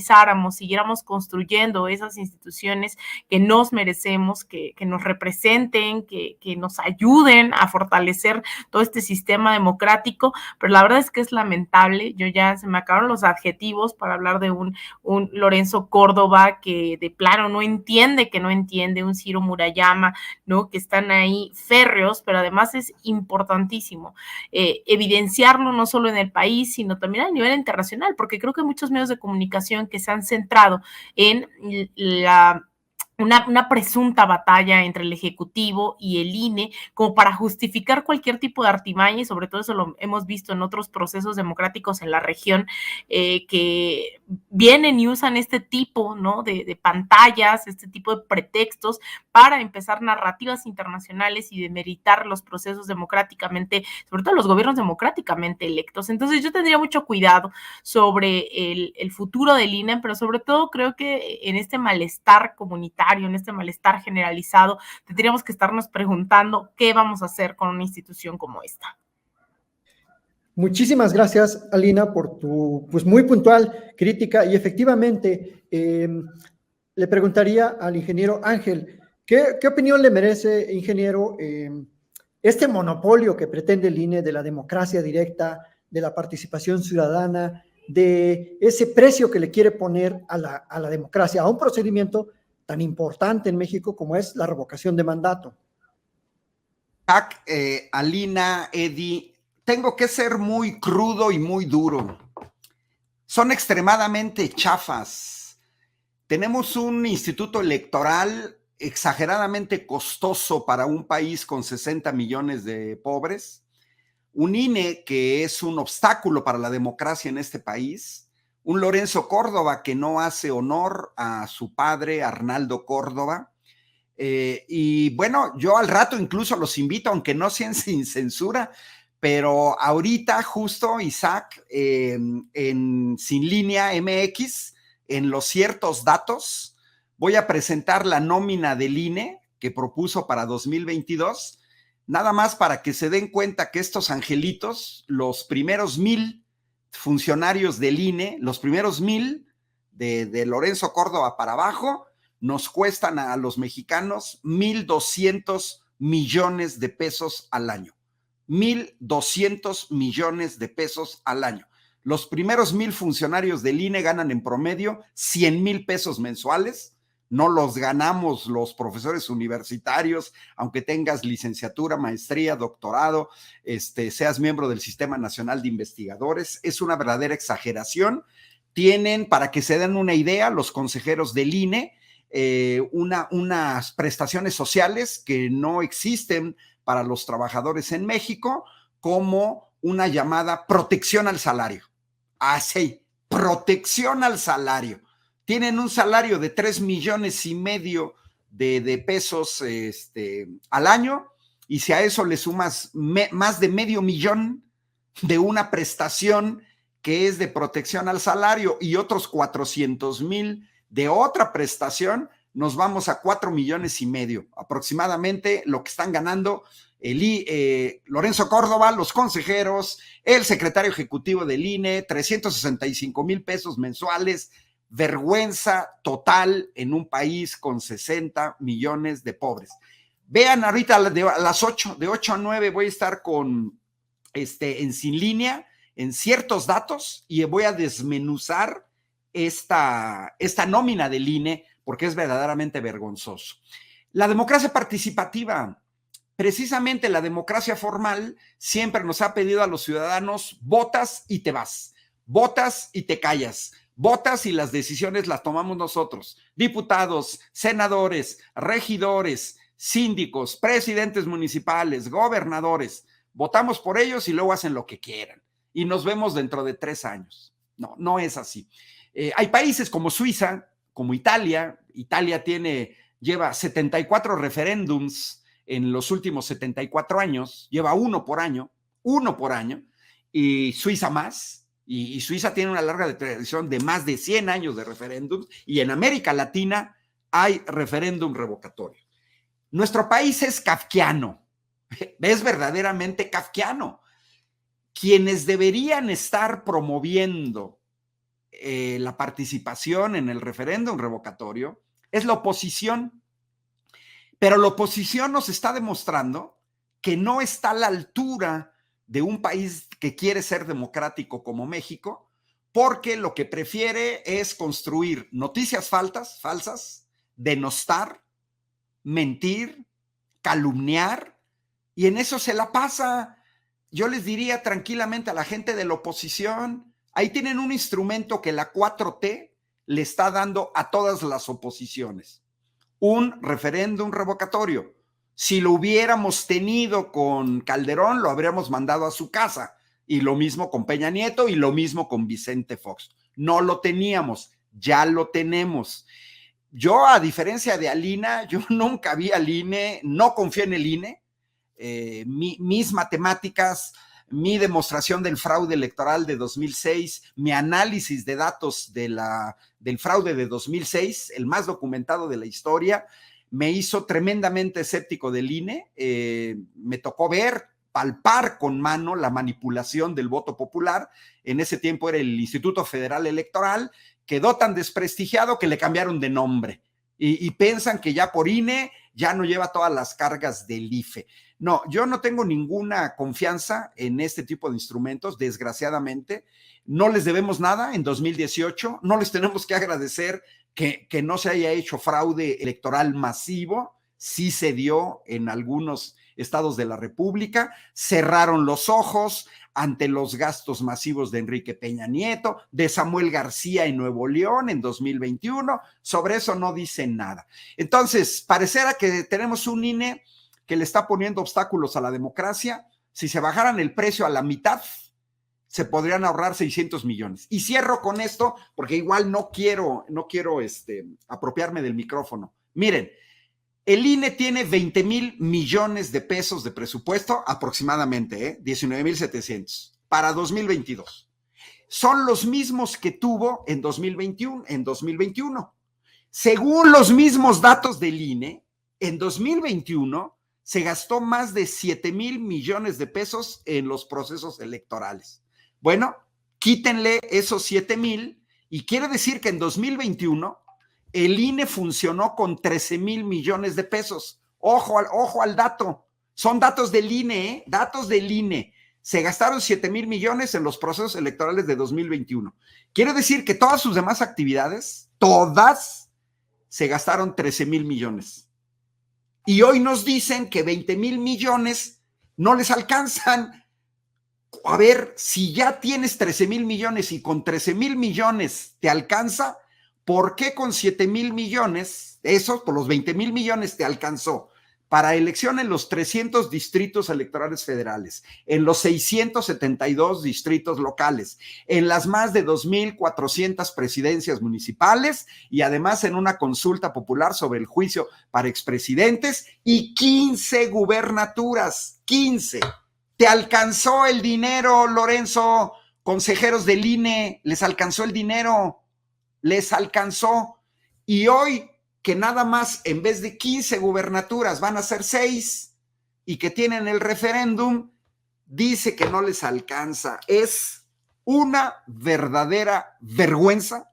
S4: siguiéramos construyendo esas instituciones que nos merecemos, que nos representen, que nos ayuden a fortalecer todo este sistema democrático, pero la verdad es que es lamentable, yo ya se me acabaron los adjetivos para hablar de un Lorenzo Córdoba que de plano no entiende, un Ciro Murayama, ¿no? Que están ahí férreos, pero además es importantísimo evidenciarlo no solo en el país, sino también a nivel internacional, porque creo que muchos medios de comunicación que se han centrado en una presunta batalla entre el Ejecutivo y el INE, como para justificar cualquier tipo de artimaña, y sobre todo eso lo hemos visto en otros procesos democráticos en la región, que vienen y usan este tipo, ¿no? de pantallas, este tipo de pretextos para empezar narrativas internacionales y demeritar los procesos democráticamente, sobre todo los gobiernos democráticamente electos. Entonces yo tendría mucho cuidado sobre el futuro del INE, pero sobre todo creo que en este malestar comunitario, en este malestar generalizado, tendríamos que estarnos preguntando qué vamos a hacer con una institución como esta.
S2: Muchísimas gracias, Alina, por tu pues muy puntual crítica, y efectivamente le preguntaría al ingeniero Ángel, ¿qué opinión le merece, ingeniero, este monopolio que pretende el INE de la democracia directa, de la participación ciudadana, de ese precio que le quiere poner a la democracia, a un procedimiento tan importante en México como es la revocación de mandato?
S3: Alina, Eddie, tengo que ser muy crudo y muy duro. Son extremadamente chafas. Tenemos un instituto electoral exageradamente costoso para un país con 60 millones de pobres, un INE que es un obstáculo para la democracia en este país, un Lorenzo Córdoba que no hace honor a su padre, Arnaldo Córdoba. Y bueno, yo al rato incluso los invito, aunque no sean sin censura, pero ahorita justo, Isaac, en Sin Línea MX, en los ciertos datos, voy a presentar la nómina del INE que propuso para 2022, nada más para que se den cuenta que estos angelitos, los primeros 1,000 funcionarios del INE, los primeros 1,000 de Lorenzo Córdoba para abajo, nos cuestan a los mexicanos 1,200 millones de pesos al año. 1,200 millones de pesos al año. Los primeros 1,000 funcionarios del INE ganan en promedio 100,000 pesos mensuales. No los ganamos los profesores universitarios, aunque tengas licenciatura, maestría, doctorado, seas miembro del Sistema Nacional de Investigadores. Es una verdadera exageración. Tienen, para que se den una idea, los consejeros del INE, unas prestaciones sociales que no existen para los trabajadores en México, como una llamada protección al salario. Así, protección al salario. Tienen un salario de 3,5 millones de pesos al año, y si a eso le sumas más de 500,000 de una prestación que es de protección al salario y otros 400,000 de otra prestación, nos vamos a 4,5 millones aproximadamente lo que están ganando Lorenzo Córdoba, los consejeros, el secretario ejecutivo del INE, 365,000 pesos mensuales. Vergüenza total en un país con 60 millones de pobres. Vean ahorita a las 8, de 8 a 9 voy a estar en Sin Línea, en ciertos datos, y voy a desmenuzar esta nómina del INE, porque es verdaderamente vergonzoso. La democracia participativa, precisamente la democracia formal, siempre nos ha pedido a los ciudadanos: votas y te vas, votas y te callas, votas y las decisiones las tomamos nosotros, diputados, senadores, regidores, síndicos, presidentes municipales, gobernadores. Votamos por ellos y luego hacen lo que quieran. Y nos vemos dentro de 3 años. No, no es así. Hay países como Suiza, como Italia. Italia lleva 74 referéndums en los últimos 74 años. Lleva uno por año. Y Suiza más. Y Suiza tiene una larga tradición de más de 100 años de referéndums. Y en América Latina hay referéndum revocatorio. Nuestro país es kafkiano. Es verdaderamente kafkiano. Quienes deberían estar promoviendo la participación en el referéndum revocatorio es la oposición, pero la oposición nos está demostrando que no está a la altura de un país que quiere ser democrático como México, porque lo que prefiere es construir noticias falsas, denostar, mentir, calumniar, y en eso se la pasa. Yo les diría tranquilamente a la gente de la oposición, ahí tienen un instrumento que la 4T le está dando a todas las oposiciones: un referéndum revocatorio. Si lo hubiéramos tenido con Calderón, lo habríamos mandado a su casa, y lo mismo con Peña Nieto y lo mismo con Vicente Fox. No lo teníamos, ya lo tenemos. Yo, a diferencia de Alina, yo nunca vi al INE, no confío en el INE. Mis matemáticas, mi demostración del fraude electoral de 2006, mi análisis de datos del fraude de 2006, el más documentado de la historia, me hizo tremendamente escéptico del INE. Me tocó palpar con mano la manipulación del voto popular. En ese tiempo era el Instituto Federal Electoral. Quedó tan desprestigiado que le cambiaron de nombre y piensan que ya por INE ya no lleva todas las cargas del IFE. No, yo no tengo ninguna confianza en este tipo de instrumentos, desgraciadamente. No les debemos nada en 2018, no les tenemos que agradecer que no se haya hecho fraude electoral masivo. Sí se dio en algunos estados de la República, cerraron los ojos ante los gastos masivos de Enrique Peña Nieto, de Samuel García en Nuevo León en 2021, sobre eso no dicen nada. Entonces, pareciera que tenemos un INE que le está poniendo obstáculos a la democracia. Si se bajaran el precio a la mitad, se podrían ahorrar 600 millones. Y cierro con esto, porque igual no quiero apropiarme del micrófono. Miren, el INE tiene 20,000 millones de pesos de presupuesto aproximadamente, 19,700 para 2022. Son los mismos que tuvo en 2021. Según los mismos datos del INE, en 2021 se gastó más de 7,000 millones de pesos en los procesos electorales. Bueno, quítenle esos 7,000 y quiere decir que en 2021 el INE funcionó con 13,000 millones de pesos. Ojo al dato. Son datos del INE, datos del INE. Se gastaron 7,000 millones en los procesos electorales de 2021. Quiere decir que todas sus demás actividades, todas, se gastaron 13,000 millones. Y hoy nos dicen que 20,000 millones no les alcanzan. A ver, si ya tienes 13,000 millones y con 13,000 millones te alcanza, ¿por qué con 7,000 millones, esos por los 20,000 millones te alcanzó para elección en los 300 distritos electorales federales, en los 672 distritos locales, en las más de 2,400 presidencias municipales y además en una consulta popular sobre el juicio para expresidentes y 15 gubernaturas? 15. ¿Te alcanzó el dinero, Lorenzo? Consejeros del INE, ¿les alcanzó el dinero? Les alcanzó. Y hoy, que nada más en vez de 15 gubernaturas van a ser 6 y que tienen el referéndum, dice que no les alcanza. Es una verdadera vergüenza.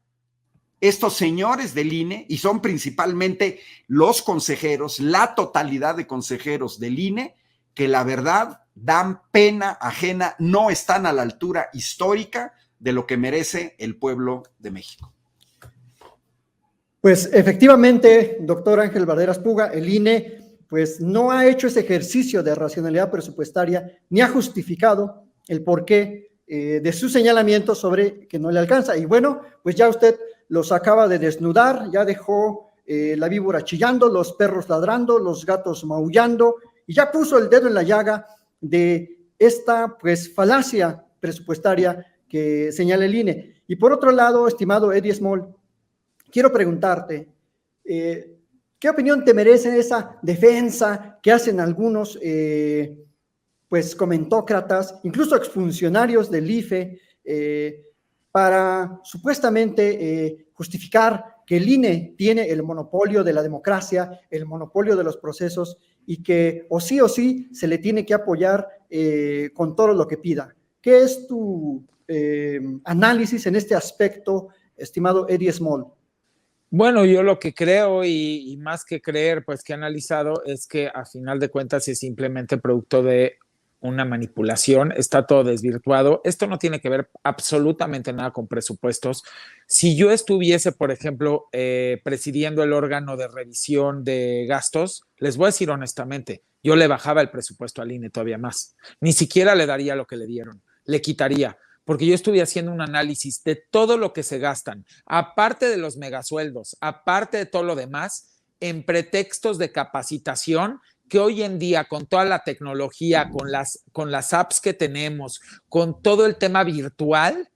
S3: Estos señores del INE, y son principalmente los consejeros, la totalidad de consejeros del INE, que la verdad dan pena ajena, no están a la altura histórica de lo que merece el pueblo de México.
S2: Pues efectivamente, doctor Ángel Valderas Puga, el INE pues no ha hecho ese ejercicio de racionalidad presupuestaria ni ha justificado el porqué de su señalamiento sobre que no le alcanza. Y bueno, pues ya usted los acaba de desnudar, ya dejó la víbora chillando, los perros ladrando, los gatos maullando, y ya puso el dedo en la llaga de esta pues falacia presupuestaria que señala el INE. Y por otro lado, estimado Eddie Small, quiero preguntarte, ¿qué opinión te merece esa defensa que hacen algunos pues comentócratas, incluso exfuncionarios del IFE, para supuestamente justificar que el INE tiene el monopolio de la democracia, el monopolio de los procesos y que o sí se le tiene que apoyar con todo lo que pida? ¿Qué es tu análisis en este aspecto, estimado Eddie Small?
S5: Bueno, yo lo que creo y más que creer, pues que he analizado es que a final de cuentas es simplemente producto de una manipulación, está todo desvirtuado. Esto no tiene que ver absolutamente nada con presupuestos. Si yo estuviese, por ejemplo, presidiendo el órgano de revisión de gastos, les voy a decir honestamente, yo le bajaba el presupuesto al INE todavía más. Ni siquiera le daría lo que le dieron, le quitaría, porque yo estuve haciendo un análisis de todo lo que se gastan, aparte de los megasueldos, aparte de todo lo demás, en pretextos de capacitación, que hoy en día con toda la tecnología, con las apps que tenemos, con todo el tema virtual,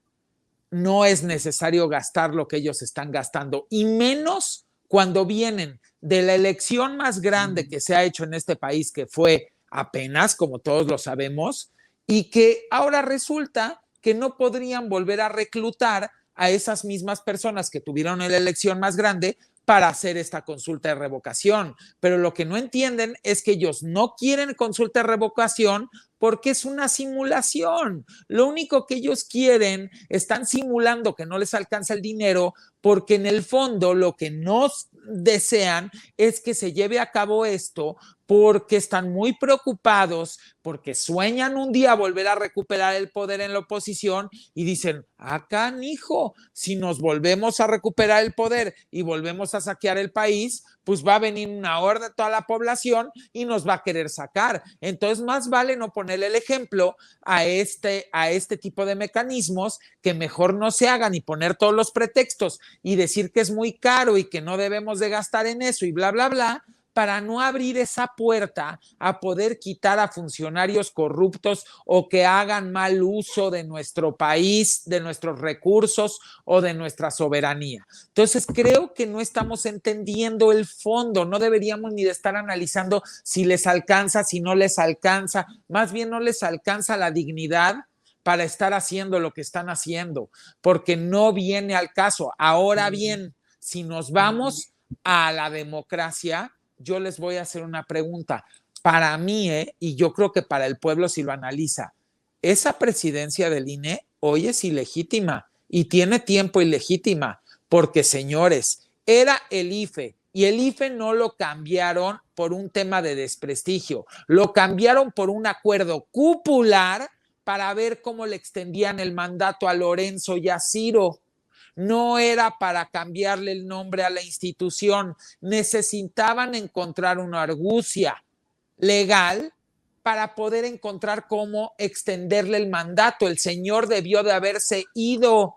S5: no es necesario gastar lo que ellos están gastando, y menos cuando vienen de la elección más grande que se ha hecho en este país, que fue apenas, como todos lo sabemos, y que ahora resulta que no podrían volver a reclutar a esas mismas personas que tuvieron la elección más grande para hacer esta consulta de revocación. Pero lo que no entienden es que ellos no quieren consulta de revocación porque es una simulación. Lo único que ellos quieren, están simulando que no les alcanza el dinero, porque en el fondo lo que no desean es que se lleve a cabo esto, porque están muy preocupados, porque sueñan un día volver a recuperar el poder en la oposición y dicen, acá, hijo, si nos volvemos a recuperar el poder y volvemos a saquear el país, pues va a venir una horda de toda la población y nos va a querer sacar. Entonces, más vale no ponerle el ejemplo a este tipo de mecanismos, que mejor no se hagan y poner todos los pretextos y decir que es muy caro y que no debemos de gastar en eso y bla, bla, bla, para no abrir esa puerta a poder quitar a funcionarios corruptos o que hagan mal uso de nuestro país, de nuestros recursos o de nuestra soberanía. Entonces, creo que no estamos entendiendo el fondo, no deberíamos ni de estar analizando si les alcanza, si no les alcanza, más bien no les alcanza la dignidad para estar haciendo lo que están haciendo, porque no viene al caso. Ahora bien, si nos vamos a la democracia, yo les voy a hacer una pregunta. Para mí, y yo creo que para el pueblo si lo analiza, esa presidencia del INE hoy es ilegítima y tiene tiempo ilegítima, porque señores, era el IFE y el IFE no lo cambiaron por un tema de desprestigio, lo cambiaron por un acuerdo cupular para ver cómo le extendían el mandato a Lorenzo y a Ciro. No era para cambiarle el nombre a la institución, necesitaban encontrar una argucia legal para poder encontrar cómo extenderle el mandato. El señor debió de haberse ido.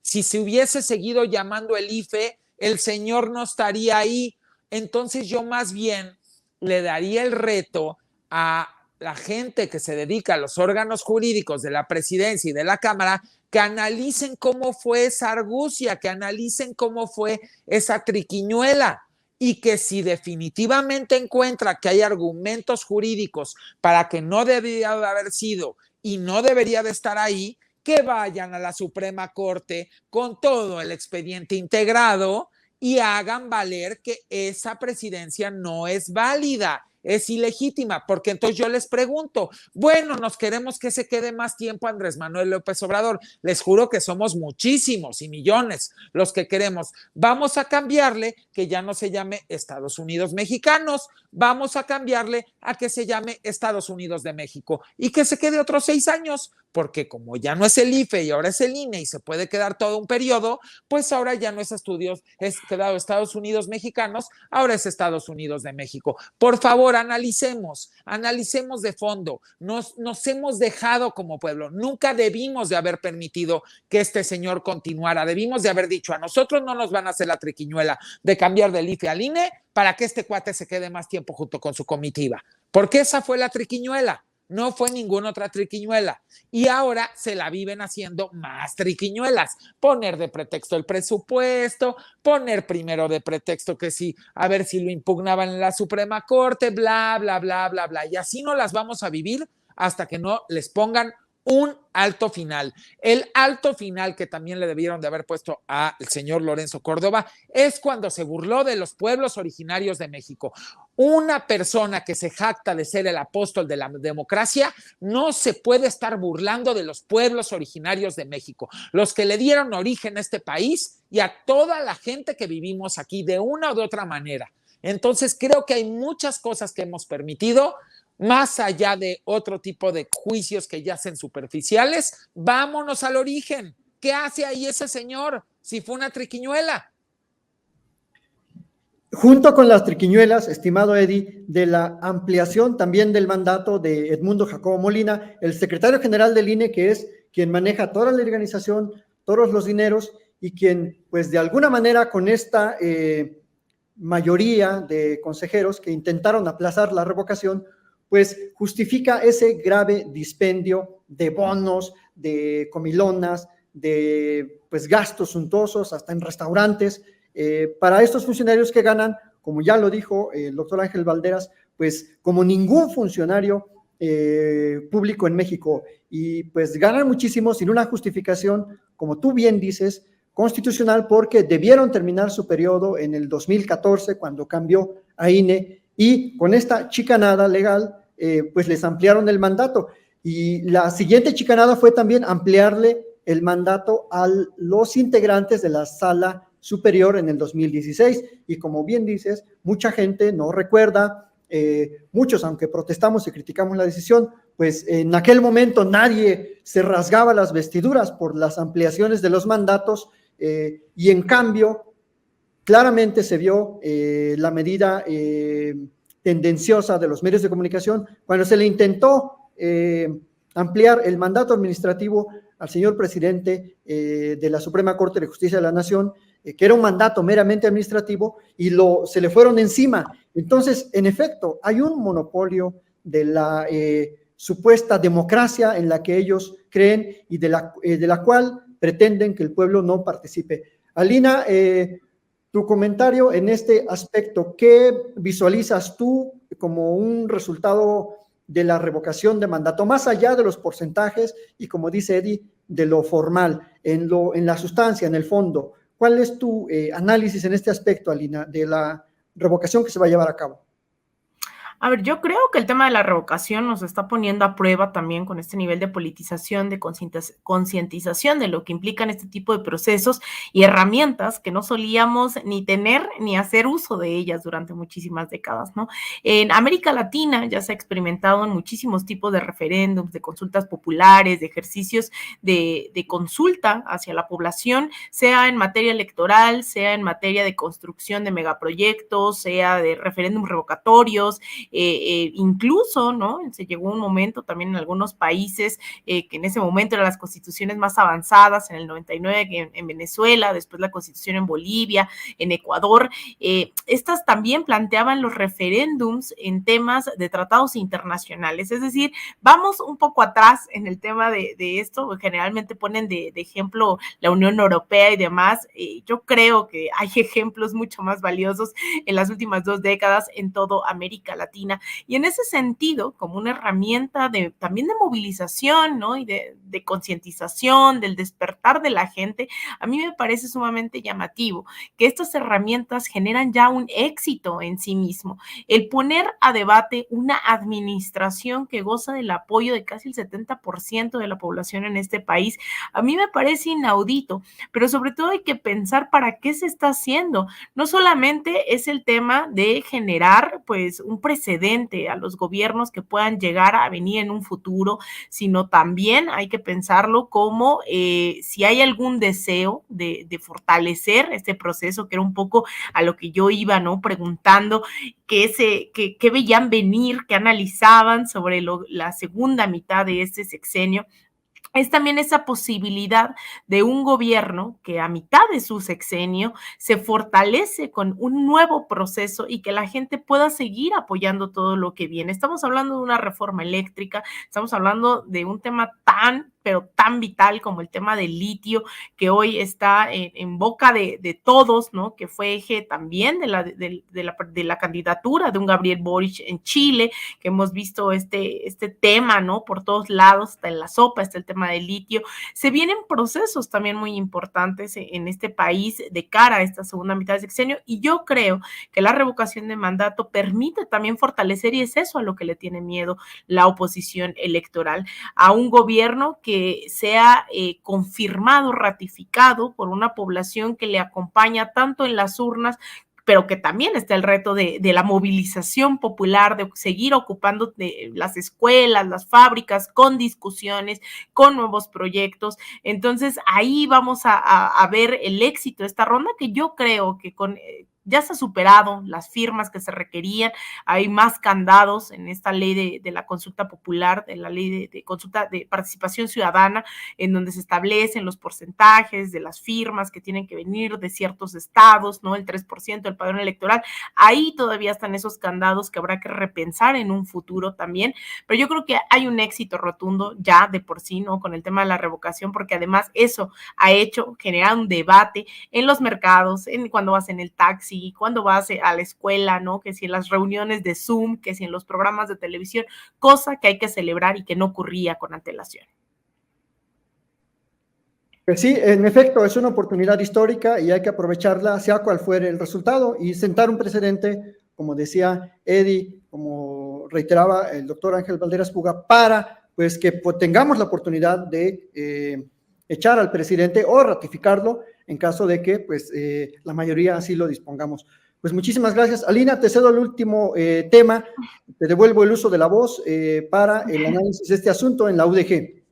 S5: Si se hubiese seguido llamando el IFE, el señor no estaría ahí. Entonces yo más bien le daría el reto a la gente que se dedica a los órganos jurídicos de la presidencia y de la Cámara, que analicen cómo fue esa argucia, que analicen cómo fue esa triquiñuela, y que si definitivamente encuentra que hay argumentos jurídicos para que no debería de haber sido y no debería de estar ahí, que vayan a la Suprema Corte con todo el expediente integrado y hagan valer que esa presidencia no es válida. es ilegítima, porque entonces yo les pregunto, bueno, nos queremos que se quede más tiempo Andrés Manuel López Obrador, les juro que somos muchísimos y millones los que queremos, vamos a cambiarle que ya no se llame Estados Unidos Mexicanos, vamos a cambiarle a que se llame Estados Unidos de México y que se quede otros 6 años, porque como ya no es el IFE y ahora es el INE y se puede quedar todo un periodo, pues ahora ya no es quedado Estados Unidos Mexicanos, ahora es Estados Unidos de México. Por favor, analicemos de fondo, nos hemos dejado como pueblo, nunca debimos de haber permitido que este señor continuara, debimos de haber dicho, a nosotros no nos van a hacer la triquiñuela de cambiar del IFE al INE para que este cuate se quede más tiempo junto con su comitiva, porque esa fue la triquiñuela. No fue ninguna otra triquiñuela. Y ahora se la viven haciendo más triquiñuelas. Poner de pretexto el presupuesto, poner primero de pretexto que sí, a ver si lo impugnaban en la Suprema Corte, bla, bla, bla, bla, bla. Y así no las vamos a vivir hasta que no les pongan un alto final. El alto final que también le debieron de haber puesto al señor Lorenzo Córdoba es cuando se burló de los pueblos originarios de México. Una persona que se jacta de ser el apóstol de la democracia no se puede estar burlando de los pueblos originarios de México, los que le dieron origen a este país y a toda la gente que vivimos aquí de una o de otra manera. Entonces creo que hay muchas cosas que hemos permitido, más allá de otro tipo de juicios que ya sean superficiales. Vámonos al origen. ¿Qué hace ahí ese señor si fue una triquiñuela?
S2: Junto con las triquiñuelas, estimado Eddie, de la ampliación también del mandato de Edmundo Jacobo Molina, el secretario general del INE, que es quien maneja toda la organización, todos los dineros y quien, pues de alguna manera con esta mayoría de consejeros que intentaron aplazar la revocación, pues justifica ese grave dispendio de bonos, de comilonas, de pues gastos suntuosos, hasta en restaurantes, para estos funcionarios que ganan, como ya lo dijo el doctor Ángel Valderas, pues como ningún funcionario público en México, y pues ganan muchísimo sin una justificación, como tú bien dices, constitucional, porque debieron terminar su periodo en el 2014 cuando cambió a INE, y con esta chicanada legal pues les ampliaron el mandato, y la siguiente chicanada fue también ampliarle el mandato a los integrantes de la sala superior en el 2016, y como bien dices, mucha gente no recuerda, muchos, aunque protestamos y criticamos la decisión, pues en aquel momento nadie se rasgaba las vestiduras por las ampliaciones de los mandatos, y en cambio claramente se vio la medida tendenciosa de los medios de comunicación cuando se le intentó ampliar el mandato administrativo al señor presidente de la Suprema Corte de Justicia de la Nación, que era un mandato meramente administrativo, y se le fueron encima. Entonces, en efecto, hay un monopolio de la supuesta democracia en la que ellos creen y de la cual pretenden que el pueblo no participe. Alina, tu comentario en este aspecto, ¿qué visualizas tú como un resultado de la revocación de mandato, más allá de los porcentajes y, como dice Eddie, de lo formal, en la sustancia, en el fondo? ¿Cuál es tu análisis en este aspecto, Alina, de la revocación que se va a llevar a cabo?
S4: A ver, yo creo que el tema de la revocación nos está poniendo a prueba también con este nivel de politización, de concientización de lo que implican este tipo de procesos y herramientas que no solíamos ni tener ni hacer uso de ellas durante muchísimas décadas, ¿no? En América Latina ya se ha experimentado en muchísimos tipos de referéndums, de consultas populares, de ejercicios de consulta hacia la población, sea en materia electoral, sea en materia de construcción de megaproyectos, sea de referéndums revocatorios, incluso, ¿no? Se llegó un momento también en algunos países que en ese momento eran las constituciones más avanzadas, en el 99 en Venezuela, después la constitución en Bolivia, en Ecuador. Estas también planteaban los referéndums en temas de tratados internacionales, es decir, vamos un poco atrás en el tema de esto, generalmente ponen de ejemplo la Unión Europea y demás. Yo creo que hay ejemplos mucho más valiosos en las últimas 2 décadas en toda América Latina, paulatina, y en ese sentido, como una herramienta también de movilización, ¿no? Y de concientización, del despertar de la gente, a mí me parece sumamente llamativo que estas herramientas generan ya un éxito en sí mismo. El poner a debate una administración que goza del apoyo de casi el 70% de la población en este país, a mí me parece inaudito, pero sobre todo hay que pensar para qué se está haciendo. No solamente es el tema de generar pues un precedente a los gobiernos que puedan llegar a venir en un futuro, sino también hay que pensarlo como si hay algún deseo de fortalecer este proceso, que era un poco a lo que yo iba, ¿no? Preguntando qué veían venir, qué analizaban sobre la segunda mitad de este sexenio. Es también esa posibilidad de un gobierno que a mitad de su sexenio se fortalece con un nuevo proceso y que la gente pueda seguir apoyando todo lo que viene. Estamos hablando de una reforma eléctrica, estamos hablando de un tema pero tan vital como el tema del litio, que hoy está en boca de todos, ¿no? Que fue eje también de la candidatura de un Gabriel Boric en Chile, que hemos visto este tema, ¿no? Por todos lados, está en la sopa, está el tema del litio. Se vienen procesos también muy importantes en este país de cara a esta segunda mitad del sexenio, y yo creo que la revocación de mandato permite también fortalecer, y es eso a lo que le tiene miedo la oposición electoral, a un gobierno que sea confirmado, ratificado por una población que le acompaña tanto en las urnas, pero que también está el reto de la movilización popular, de seguir ocupando las escuelas, las fábricas, con discusiones, con nuevos proyectos. Entonces, ahí vamos a ver el éxito de esta ronda, que yo creo que ya se ha superado las firmas que se requerían, hay más candados en esta ley de la consulta popular, de la ley de consulta de participación ciudadana, en donde se establecen los porcentajes de las firmas que tienen que venir de ciertos estados, ¿no? El 3% del padrón electoral. Ahí todavía están esos candados que habrá que repensar en un futuro también, pero yo creo que hay un éxito rotundo ya de por sí, ¿no? Con el tema de la revocación, porque además eso ha hecho generar un debate en los mercados, cuando vas en el taxi, cuando vas a la escuela, ¿no? Que si en las reuniones de Zoom, que si en los programas de televisión, cosa que hay que celebrar y que no ocurría con antelación.
S2: Pues sí, en efecto, es una oportunidad histórica y hay que aprovecharla, sea cual fuere el resultado, y sentar un precedente, como decía Eddie, como reiteraba el doctor Ángel Valderas Puga, para pues que tengamos la oportunidad de echar al presidente o ratificarlo en caso de que pues la mayoría así lo dispongamos. Pues muchísimas gracias. Alina, te cedo el último tema, te devuelvo el uso de la voz para el análisis de este asunto en la UDG.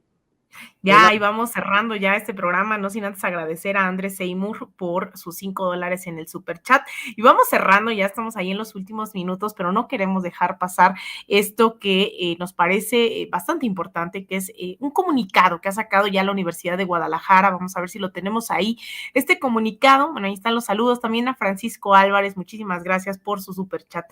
S4: Ya ahí vamos cerrando ya este programa, no sin antes agradecer a Andrés Seymour por sus $5 en el super chat. Y vamos cerrando, ya estamos ahí en los últimos minutos, pero no queremos dejar pasar esto que nos parece bastante importante, que es un comunicado que ha sacado ya la Universidad de Guadalajara. Vamos a ver si lo tenemos ahí. Este comunicado, bueno, ahí están los saludos también a Francisco Álvarez, muchísimas gracias por su super chat.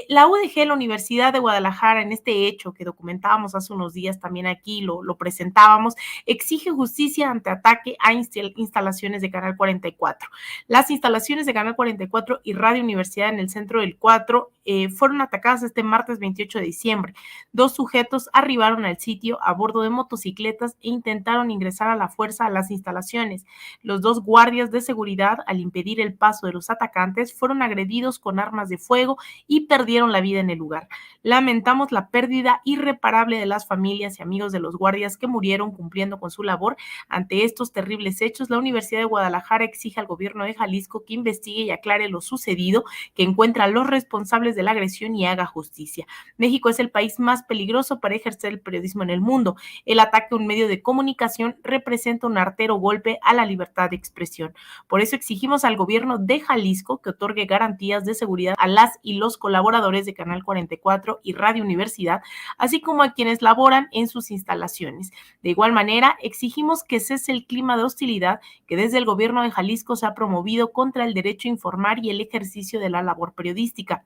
S4: La UDG, la Universidad de Guadalajara, en este hecho que documentábamos hace unos días también aquí, lo presentábamos, exige justicia ante ataque a instalaciones de Canal 44. Las instalaciones de Canal 44 y Radio Universidad en el centro del 4 fueron atacadas este martes 28 de diciembre. 2 sujetos arribaron al sitio a bordo de motocicletas e intentaron ingresar a la fuerza a las instalaciones. Los 2 guardias de seguridad, al impedir el paso de los atacantes, fueron agredidos con armas de fuego y perdieron la vida en el lugar. Lamentamos la pérdida irreparable de las familias y amigos de los guardias que murieron cumpliendo con su labor. Ante estos terribles hechos, la Universidad de Guadalajara exige al gobierno de Jalisco que investigue y aclare lo sucedido, que encuentre a los responsables de la agresión y haga justicia. México es el país más peligroso para ejercer el periodismo en el mundo. El ataque a un medio de comunicación representa un artero golpe a la libertad de expresión. Por eso exigimos al gobierno de Jalisco que otorgue garantías de seguridad a las y los colaboradores de Canal 44 y Radio Universidad, así como a quienes laboran en sus instalaciones. De igual manera, exigimos que cese el clima de hostilidad que desde el gobierno de Jalisco se ha promovido contra el derecho a informar y el ejercicio de la labor periodística.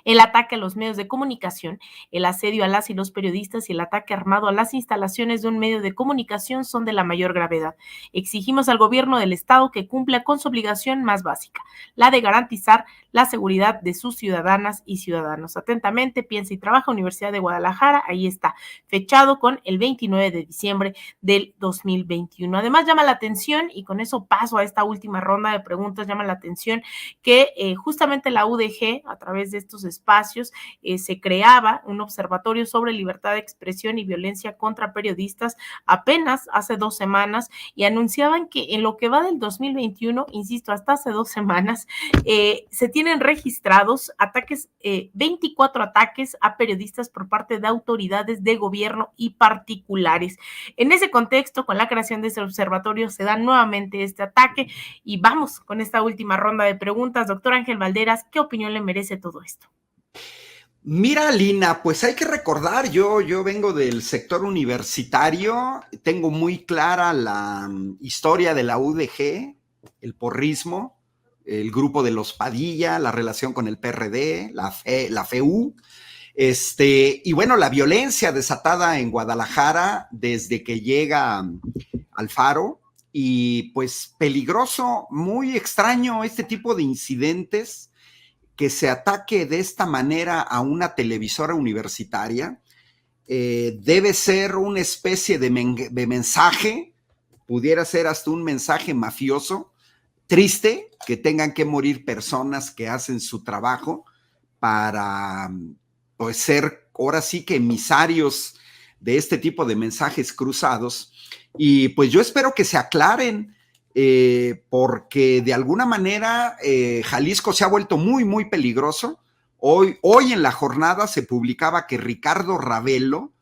S4: El ataque a los medios de comunicación, el asedio a las y los periodistas y el ataque armado a las instalaciones de un medio de comunicación son de la mayor gravedad. Exigimos al gobierno del Estado que cumpla con su obligación más básica, la de garantizar la seguridad de sus ciudadanas y ciudadanos. Atentamente, Piensa y Trabaja, Universidad de Guadalajara. Ahí está, fechado con el 29 de diciembre del 2021. Además, llama la atención, y con eso paso a esta última ronda de preguntas, llama la atención que justamente la UDG, a través de estos espacios, se creaba un observatorio sobre libertad de expresión y violencia contra periodistas apenas hace 2 semanas, y anunciaban que en lo que va del 2021, insisto, hasta hace 2 semanas, se tienen registrados ataques, 24 ataques a periodistas por parte de autoridades de gobierno y particulares. En ese contexto, con la creación de ese observatorio, se da nuevamente este ataque, y vamos con esta última ronda de preguntas. Doctor Ángel Valderas, ¿qué opinión le merece todo esto?
S3: Mira, Lina, pues hay que recordar, yo vengo del sector universitario, tengo muy clara la historia de la UDG, el porrismo, el grupo de los Padilla, la relación con el PRD, la FEU, y bueno, la violencia desatada en Guadalajara desde que llega Alfaro, y pues peligroso, muy extraño este tipo de incidentes, que se ataque de esta manera a una televisora universitaria. Debe ser una especie de mensaje, pudiera ser hasta un mensaje mafioso, triste, que tengan que morir personas que hacen su trabajo para pues ser ahora sí que emisarios de este tipo de mensajes cruzados. Y pues yo espero que se aclaren, porque de alguna manera Jalisco se ha vuelto muy, muy peligroso. Hoy en la jornada se publicaba que Ricardo Ravelo,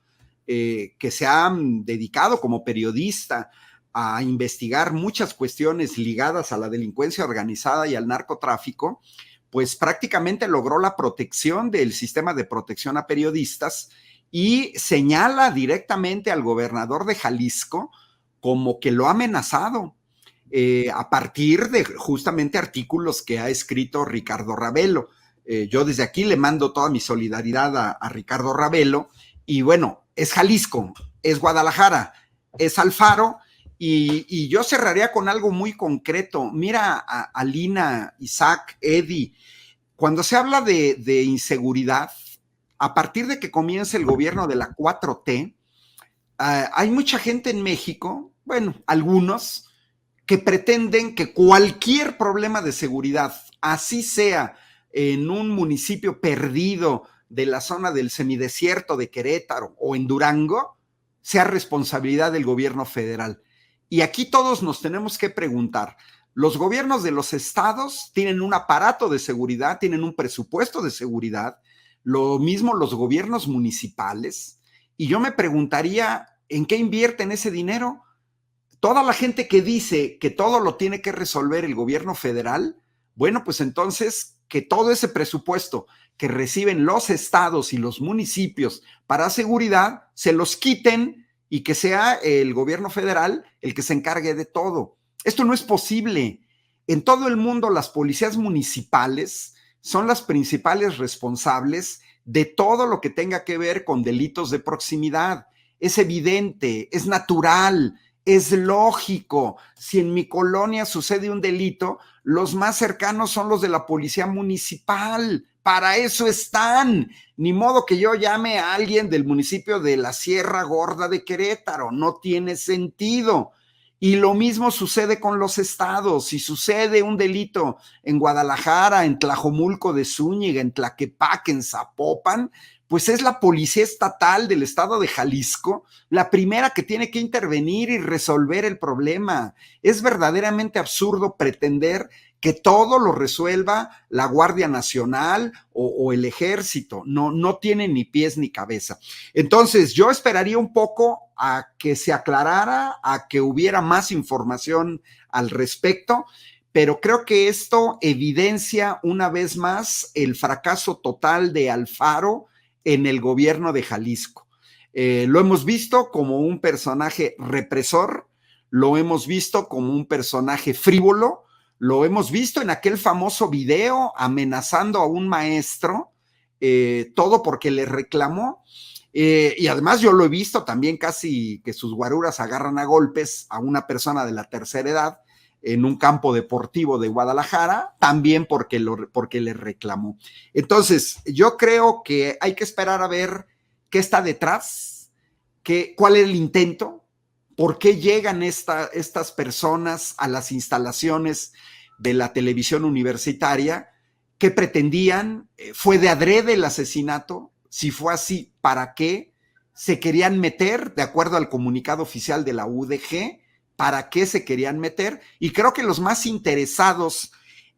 S3: que se ha dedicado como periodista a investigar muchas cuestiones ligadas a la delincuencia organizada y al narcotráfico, pues prácticamente logró la protección del sistema de protección a periodistas, y señala directamente al gobernador de Jalisco como que lo ha amenazado, a partir de justamente artículos que ha escrito Ricardo Ravelo. Yo desde aquí le mando toda mi solidaridad a Ricardo Ravelo, y bueno, es Jalisco, es Guadalajara, es Alfaro, y yo cerraría con algo muy concreto. Mira, a Lina, Isaac, Eddie, cuando se habla de inseguridad, a partir de que comienza el gobierno de la 4T, hay mucha gente en México, bueno, algunos, que pretenden que cualquier problema de seguridad, así sea en un municipio perdido de la zona del semidesierto de Querétaro o en Durango, sea responsabilidad del gobierno federal. Y aquí todos nos tenemos que preguntar, los gobiernos de los estados tienen un aparato de seguridad, tienen un presupuesto de seguridad, lo mismo los gobiernos municipales, y yo me preguntaría, ¿en qué invierten ese dinero? Toda la gente que dice que todo lo tiene que resolver el gobierno federal, bueno, pues entonces que todo ese presupuesto que reciben los estados y los municipios para seguridad, se los quiten y que sea el gobierno federal el que se encargue de todo. Esto no es posible. En todo el mundo, las policías municipales son las principales responsables de todo lo que tenga que ver con delitos de proximidad. Es evidente, es natural, es lógico. Si en mi colonia sucede un delito, los más cercanos son los de la policía municipal. Para eso están. Ni modo que yo llame a alguien del municipio de la Sierra Gorda de Querétaro. No tiene sentido. Y lo mismo sucede con los estados. Si sucede un delito en Guadalajara, en Tlajomulco de Zúñiga, en Tlaquepaque, en Zapopan, pues es la policía estatal del estado de Jalisco la primera que tiene que intervenir y resolver el problema. Es verdaderamente absurdo pretender que todo lo resuelva la Guardia Nacional o el Ejército. No tiene ni pies ni cabeza. Entonces, yo esperaría un poco a que se aclarara, a que hubiera más información al respecto, pero creo que esto evidencia una vez más el fracaso total de Alfaro en el gobierno de Jalisco. Lo hemos visto como un personaje represor, lo hemos visto como un personaje frívolo, lo hemos visto en aquel famoso video amenazando a un maestro todo porque le reclamó. Y además yo lo he visto también casi que sus guaruras agarran a golpes a una persona de la tercera edad en un campo deportivo de Guadalajara, también porque le reclamó. Entonces, yo creo que hay que esperar a ver qué está detrás, cuál es el intento, por qué llegan estas personas a las instalaciones de la televisión universitaria, qué pretendían, fue de adrede el asesinato, si fue así, ¿para qué? Se querían meter, de acuerdo al comunicado oficial de la UDG, ¿para qué se querían meter? Y creo que los más interesados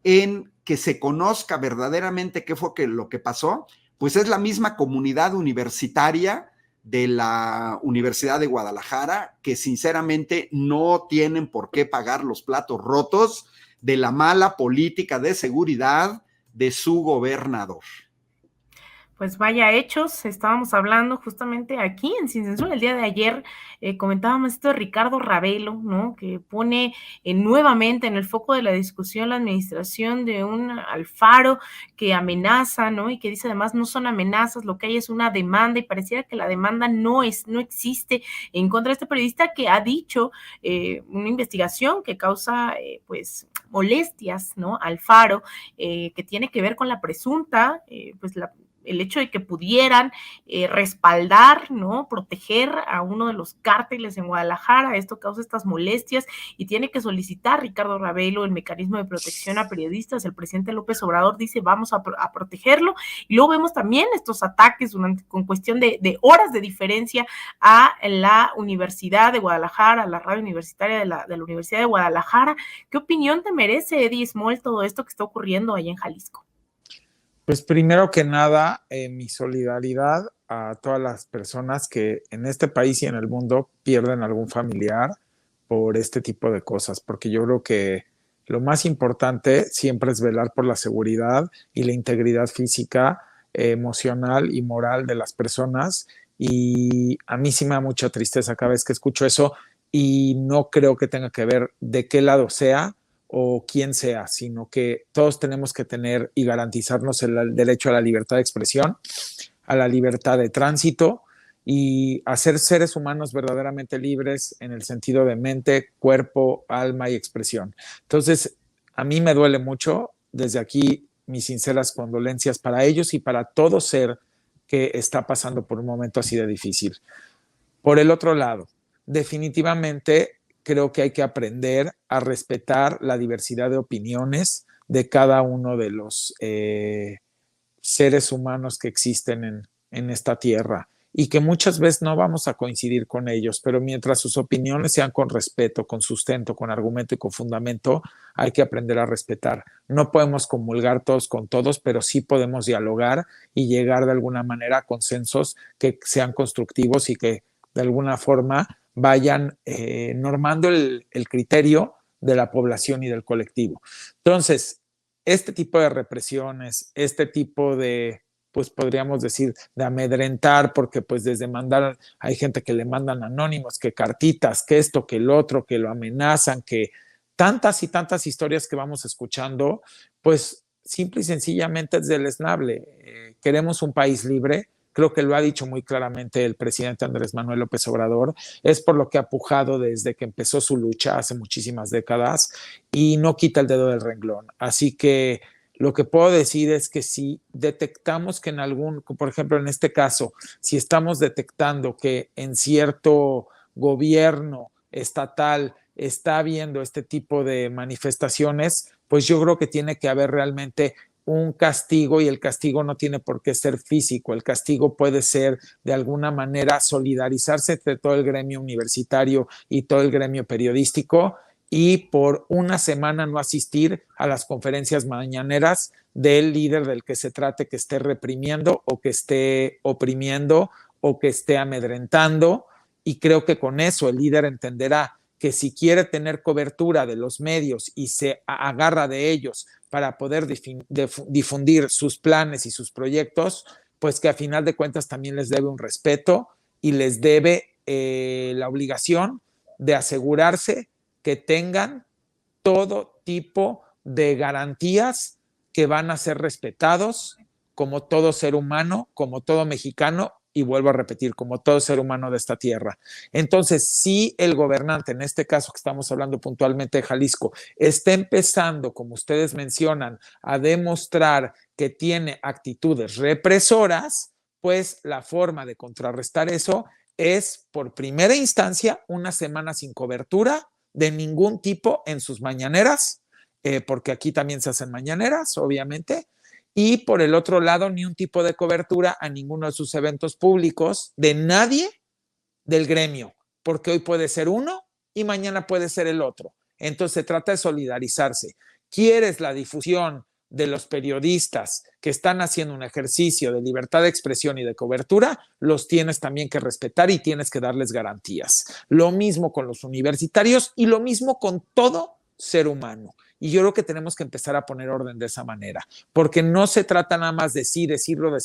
S3: en que se conozca verdaderamente qué fue lo que pasó, pues es la misma comunidad universitaria de la Universidad de Guadalajara, que sinceramente no tienen por qué pagar los platos rotos de la mala política de seguridad de su gobernador.
S4: Pues vaya hechos, estábamos hablando justamente aquí en Sin Censura el día de ayer, comentábamos esto de Ricardo Ravelo, ¿no? Que pone nuevamente en el foco de la discusión la administración de un Alfaro que amenaza, ¿no? Y que dice además no son amenazas, lo que hay es una demanda y pareciera que la demanda no existe en contra de este periodista que ha dicho una investigación que causa pues molestias, ¿no? Alfaro, que tiene que ver con la presunta, pues el hecho de que pudieran respaldar, ¿no? Proteger a uno de los cárteles en Guadalajara, esto causa estas molestias y tiene que solicitar Ricardo Ravelo el mecanismo de protección a periodistas. El presidente López Obrador dice vamos a protegerlo y luego vemos también estos ataques con cuestión de horas de diferencia a la Universidad de Guadalajara, a la radio universitaria de la Universidad de Guadalajara. ¿Qué opinión te merece, Eddie Small, todo esto que está ocurriendo allá en Jalisco?
S5: Pues primero que nada, mi solidaridad a todas las personas que en este país y en el mundo pierden algún familiar por este tipo de cosas, porque yo creo que lo más importante siempre es velar por la seguridad y la integridad física, emocional y moral de las personas. Y a mí sí me da mucha tristeza cada vez que escucho eso y no creo que tenga que ver de qué lado sea o quién sea, sino que todos tenemos que tener y garantizarnos el derecho a la libertad de expresión, a la libertad de tránsito y a ser seres humanos verdaderamente libres en el sentido de mente, cuerpo, alma y expresión. Entonces, a mí me duele mucho, desde aquí mis sinceras condolencias para ellos y para todo ser que está pasando por un momento así de difícil. Por el otro lado, definitivamente creo que hay que aprender a respetar la diversidad de opiniones de cada uno de los seres humanos que existen en esta tierra y que muchas veces no vamos a coincidir con ellos, pero mientras sus opiniones sean con respeto, con sustento, con argumento y con fundamento, hay que aprender a respetar. No podemos comulgar todos con todos, pero sí podemos dialogar y llegar de alguna manera a consensos que sean constructivos y que de alguna forma vayan normando el criterio de la población y del colectivo. Entonces, este tipo de represiones, este tipo de, pues podríamos decir, de amedrentar, porque pues desde mandar, hay gente que le mandan anónimos, que cartitas, que esto, que el otro, que lo amenazan, que tantas y tantas historias que vamos escuchando, pues simple y sencillamente es deleznable. Queremos un país libre. Creo que lo ha dicho muy claramente el presidente Andrés Manuel López Obrador, es por lo que ha pujado desde que empezó su lucha hace muchísimas décadas y no quita el dedo del renglón. Así que lo que puedo decir es que si detectamos que en algún, por ejemplo, en este caso, si estamos detectando que en cierto gobierno estatal está habiendo este tipo de manifestaciones, pues yo creo que tiene que haber realmente un castigo y el castigo no tiene por qué ser físico, el castigo puede ser de alguna manera solidarizarse entre todo el gremio universitario y todo el gremio periodístico y por una semana no asistir a las conferencias mañaneras del líder del que se trate que esté reprimiendo o que esté oprimiendo o que esté amedrentando y creo que con eso el líder entenderá que si quiere tener cobertura de los medios y se agarra de ellos para poder difundir sus planes y sus proyectos, pues que a final de cuentas también les debe un respeto y les debe la obligación de asegurarse que tengan todo tipo de garantías que van a ser respetados como todo ser humano, como todo mexicano, y vuelvo a repetir, como todo ser humano de esta tierra. Entonces, si el gobernante, en este caso que estamos hablando puntualmente de Jalisco, está empezando, como ustedes mencionan, a demostrar que tiene actitudes represoras, pues la forma de contrarrestar eso es, por primera instancia, una semana sin cobertura de ningún tipo en sus mañaneras, porque aquí también se hacen mañaneras, obviamente, y por el otro lado, ni un tipo de cobertura a ninguno de sus eventos públicos de nadie del gremio, porque hoy puede ser uno y mañana puede ser el otro. Entonces se trata de solidarizarse. ¿Quieres la difusión de los periodistas que están haciendo un ejercicio de libertad de expresión y de cobertura? Los tienes también que respetar y tienes que darles garantías. Lo mismo con los universitarios y lo mismo con todo ser humano. Y yo creo que tenemos que empezar a poner orden de esa manera, porque no se trata nada más de sí, decirlo,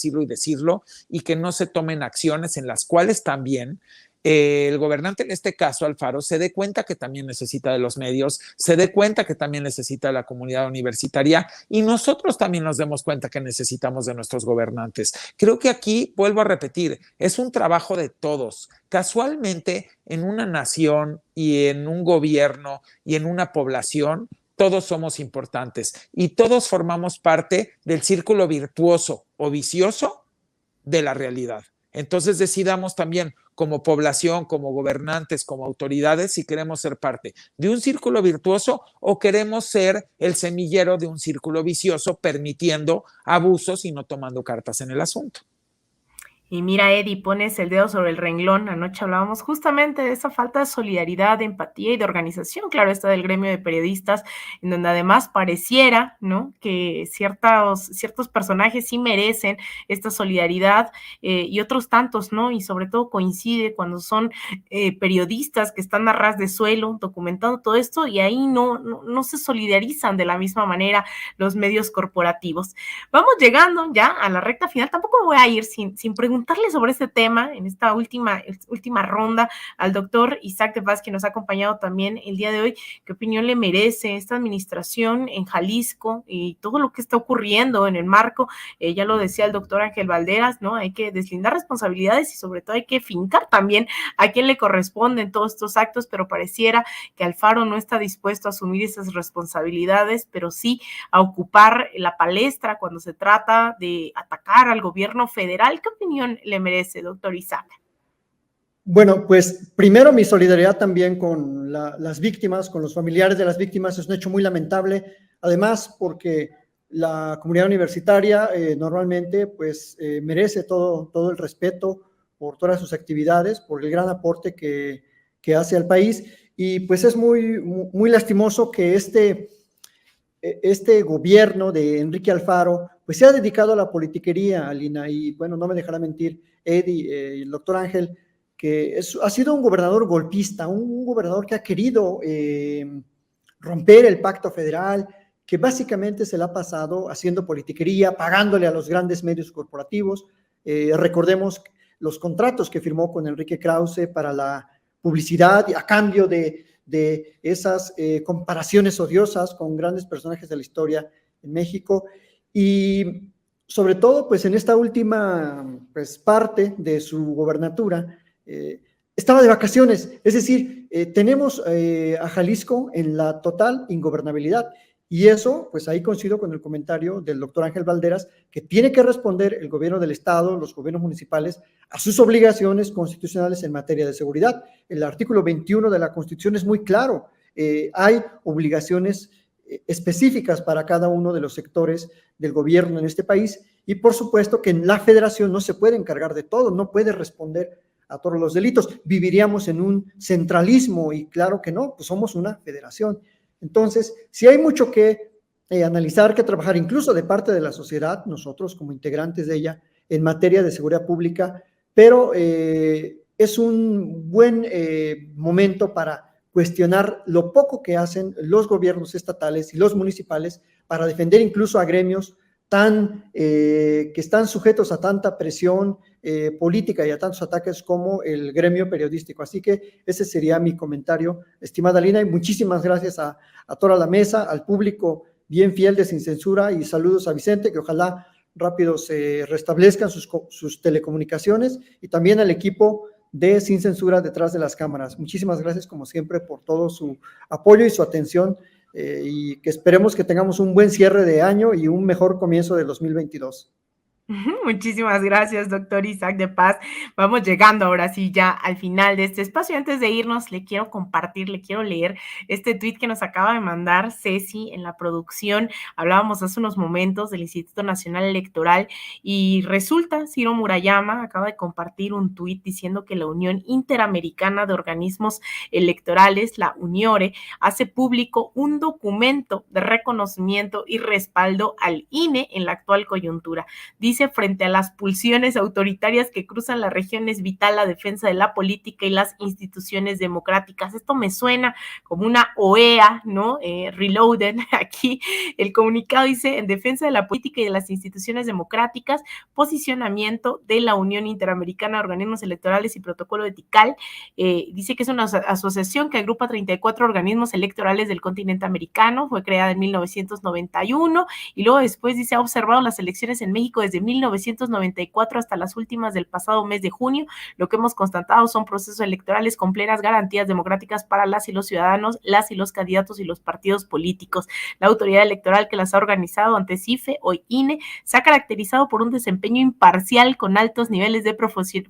S5: y que no se tomen acciones en las cuales también el gobernante, en este caso Alfaro, se dé cuenta que también necesita de los medios, se dé cuenta que también necesita de la comunidad universitaria y nosotros también nos demos cuenta que necesitamos de nuestros gobernantes. Creo que aquí, vuelvo a repetir, es un trabajo de todos. Casualmente, en una nación y en un gobierno y en una población, todos somos importantes y todos formamos parte del círculo virtuoso o vicioso de la realidad. Entonces decidamos también como población, como gobernantes, como autoridades, si queremos ser parte de un círculo virtuoso o queremos ser el semillero de un círculo vicioso, permitiendo abusos y no tomando cartas en el asunto.
S4: Y mira, Eddie, pones el dedo sobre el renglón. Anoche hablábamos justamente de esa falta de solidaridad, de empatía y de organización, claro, esta del gremio de periodistas, en donde además pareciera, ¿no?, que ciertos personajes sí merecen esta solidaridad y otros tantos, ¿no? Y sobre todo coincide cuando son periodistas que están a ras de suelo documentando todo esto y ahí no se solidarizan de la misma manera los medios corporativos. Vamos llegando ya a la recta final. Tampoco me voy a ir sin preguntarle sobre este tema en esta última ronda al doctor Isaac de Vaz, que nos ha acompañado también el día de hoy. ¿Qué opinión le merece esta administración en Jalisco y todo lo que está ocurriendo en el marco? Ya lo decía el doctor Ángel Valderas, ¿no? Hay que deslindar responsabilidades y sobre todo hay que fincar también a quién le corresponden todos estos actos, pero pareciera que Alfaro no está dispuesto a asumir esas responsabilidades, pero sí a ocupar la palestra cuando se trata de atacar al gobierno federal. ¿Qué opinión le merece, doctor Isaac?
S2: Bueno, pues primero mi solidaridad también con las víctimas, con los familiares de las víctimas. Es un hecho muy lamentable, además porque la comunidad universitaria normalmente pues merece todo el respeto por todas sus actividades, por el gran aporte que hace al país, y pues es muy lastimoso que este gobierno de Enrique Alfaro pues se ha dedicado a la politiquería, Alina, y bueno, no me dejará mentir Eddie y el doctor Ángel, que ha sido un gobernador golpista, un gobernador que ha querido romper el pacto federal, que básicamente se le ha pasado haciendo politiquería, pagándole a los grandes medios corporativos. Recordemos los contratos que firmó con Enrique Krause para la publicidad a cambio de esas comparaciones odiosas con grandes personajes de la historia en México. Y sobre todo, pues en esta última pues, parte de su gobernatura, estaba de vacaciones, es decir, tenemos a Jalisco en la total ingobernabilidad. Y eso, pues ahí coincido con el comentario del doctor Ángel Valderas, que tiene que responder el gobierno del Estado, los gobiernos municipales, a sus obligaciones constitucionales en materia de seguridad. El artículo 21 de la Constitución es muy claro. Hay obligaciones específicas para cada uno de los sectores del gobierno en este país y por supuesto que en la federación no se puede encargar de todo, no puede responder a todos los delitos. Viviríamos en un centralismo y claro que no, pues somos una federación. Entonces, sí hay mucho que analizar, que trabajar incluso de parte de la sociedad, nosotros como integrantes de ella, en materia de seguridad pública, pero es un buen momento para cuestionar lo poco que hacen los gobiernos estatales y los municipales para defender incluso a gremios que están sujetos a tanta presión política y a tantos ataques como el gremio periodístico. Así que ese sería mi comentario, estimada Lina, y muchísimas gracias a toda la mesa, al público bien fiel de Sin Censura, y saludos a Vicente, que ojalá rápido se restablezcan sus telecomunicaciones, y también al equipo de Sin Censura detrás de las cámaras. Muchísimas gracias, como siempre, por todo su apoyo y su atención, y que esperemos que tengamos un buen cierre de año y un mejor comienzo de 2022.
S4: Muchísimas gracias, doctor Isaac de Paz. Vamos llegando ahora sí ya al final de este espacio. Antes de irnos, le quiero compartir, le quiero leer este tuit que nos acaba de mandar Ceci en la producción. Hablábamos hace unos momentos del Instituto Nacional Electoral y resulta, Ciro Murayama acaba de compartir un tuit diciendo que la Unión Interamericana de Organismos Electorales, la UNIORE, hace público un documento de reconocimiento y respaldo al INE en la actual coyuntura. Dice: frente a las pulsiones autoritarias que cruzan la región, es vital la defensa de la política y las instituciones democráticas. Esto me suena como una OEA, ¿no? Reloaded. Aquí el comunicado dice: en defensa de la política y de las instituciones democráticas, posicionamiento de la Unión Interamericana de Organismos Electorales y Protocolo Etical. Dice que es una asociación que agrupa 34 organismos electorales del continente americano, fue creada en 1991 y luego después dice: ha observado las elecciones en México desde 1994 hasta las últimas del pasado mes de junio. Lo que hemos constatado son procesos electorales con plenas garantías democráticas para las y los ciudadanos, las y los candidatos y los partidos políticos. La autoridad electoral que las ha organizado, ante CIFE, hoy INE, se ha caracterizado por un desempeño imparcial con altos niveles de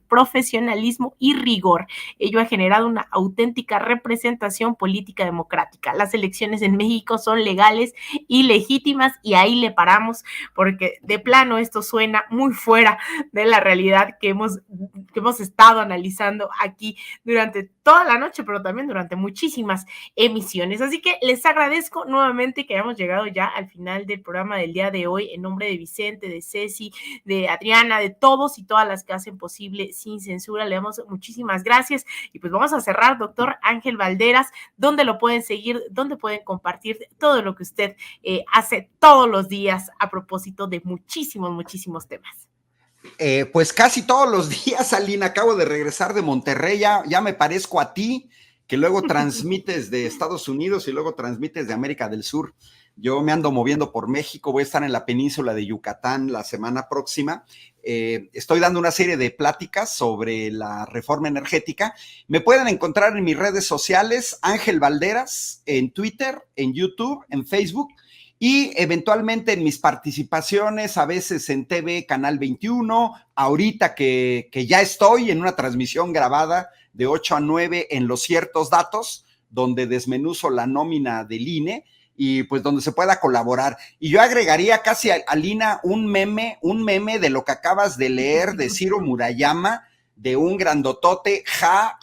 S4: profesionalismo y rigor. Ello ha generado una auténtica representación política democrática. Las elecciones en México son legales y legítimas, y ahí le paramos, porque de plano esto suena muy fuera de la realidad que hemos estado analizando aquí durante toda la noche, pero también durante muchísimas emisiones. Así que les agradezco nuevamente que hayamos llegado ya al final del programa del día de hoy. En nombre de Vicente, de Ceci, de Adriana, de todos y todas las que hacen posible Sin Censura, le damos muchísimas gracias. Y pues vamos a cerrar, doctor Ángel Valderas, ¿dónde lo pueden seguir? ¿Dónde pueden compartir todo lo que usted hace todos los días a propósito de muchísimos temas?
S3: Pues casi todos los días, Alina. Acabo de regresar de Monterrey, ya me parezco a ti, que luego transmites de Estados Unidos y luego transmites de América del Sur. Yo me ando moviendo por México, voy a estar en la península de Yucatán la semana próxima. Estoy dando una serie de pláticas sobre la reforma energética. Me pueden encontrar en mis redes sociales, Ángel Valderas, en Twitter, en YouTube, en Facebook, y eventualmente en mis participaciones, a veces en TV Canal 21, ahorita que ya estoy en una transmisión grabada de 8 a 9 en Los Ciertos Datos, donde desmenuzo la nómina del INE y pues donde se pueda colaborar. Y yo agregaría casi, Alina, un meme de lo que acabas de leer de Ciro Murayama, de un grandotote, ja.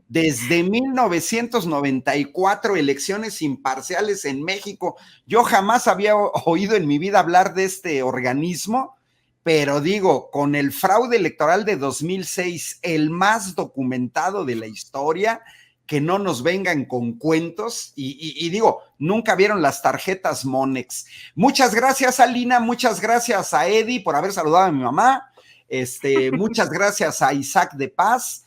S3: Desde 1994, elecciones imparciales en México. Yo jamás había oído en mi vida hablar de este organismo, pero digo, con el fraude electoral de 2006, el más documentado de la historia, que no nos vengan con cuentos, y digo, nunca vieron las tarjetas Monex. Muchas gracias, Alina, muchas gracias a Eddie por haber saludado a mi mamá. Muchas gracias a Isaac de Paz.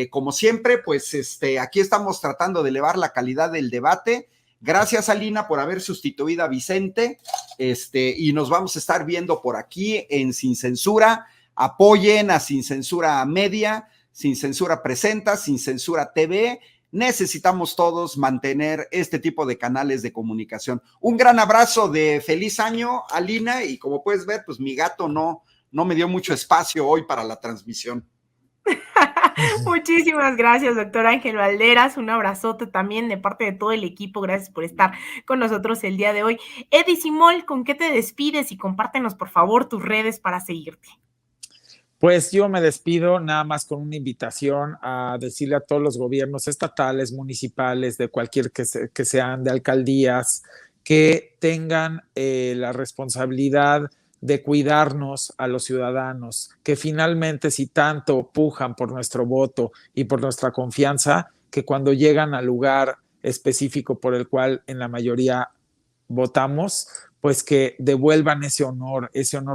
S3: Como siempre, pues aquí estamos tratando de elevar la calidad del debate. Gracias, Alina, por haber sustituido a Vicente. Y nos vamos a estar viendo por aquí en Sin Censura. Apoyen a Sin Censura Media, Sin Censura Presenta, Sin Censura TV. Necesitamos todos mantener este tipo de canales de comunicación. Un gran abrazo de feliz año, Alina, y como puedes ver, pues mi gato no me dio mucho espacio hoy para la transmisión.
S4: Muchísimas gracias, doctor Ángel Valderas. Un abrazote también de parte de todo el equipo. Gracias por estar con nosotros el día de hoy. Eddie Simol, ¿con qué te despides? Y compártenos, por favor, tus redes para seguirte.
S5: Pues yo me despido nada más con una invitación a decirle a todos los gobiernos estatales, municipales, de cualquier que sean, de alcaldías, que tengan la responsabilidad de cuidarnos a los ciudadanos, que finalmente, si tanto pujan por nuestro voto y por nuestra confianza, que cuando llegan al lugar específico por el cual en la mayoría votamos, pues que devuelvan ese honor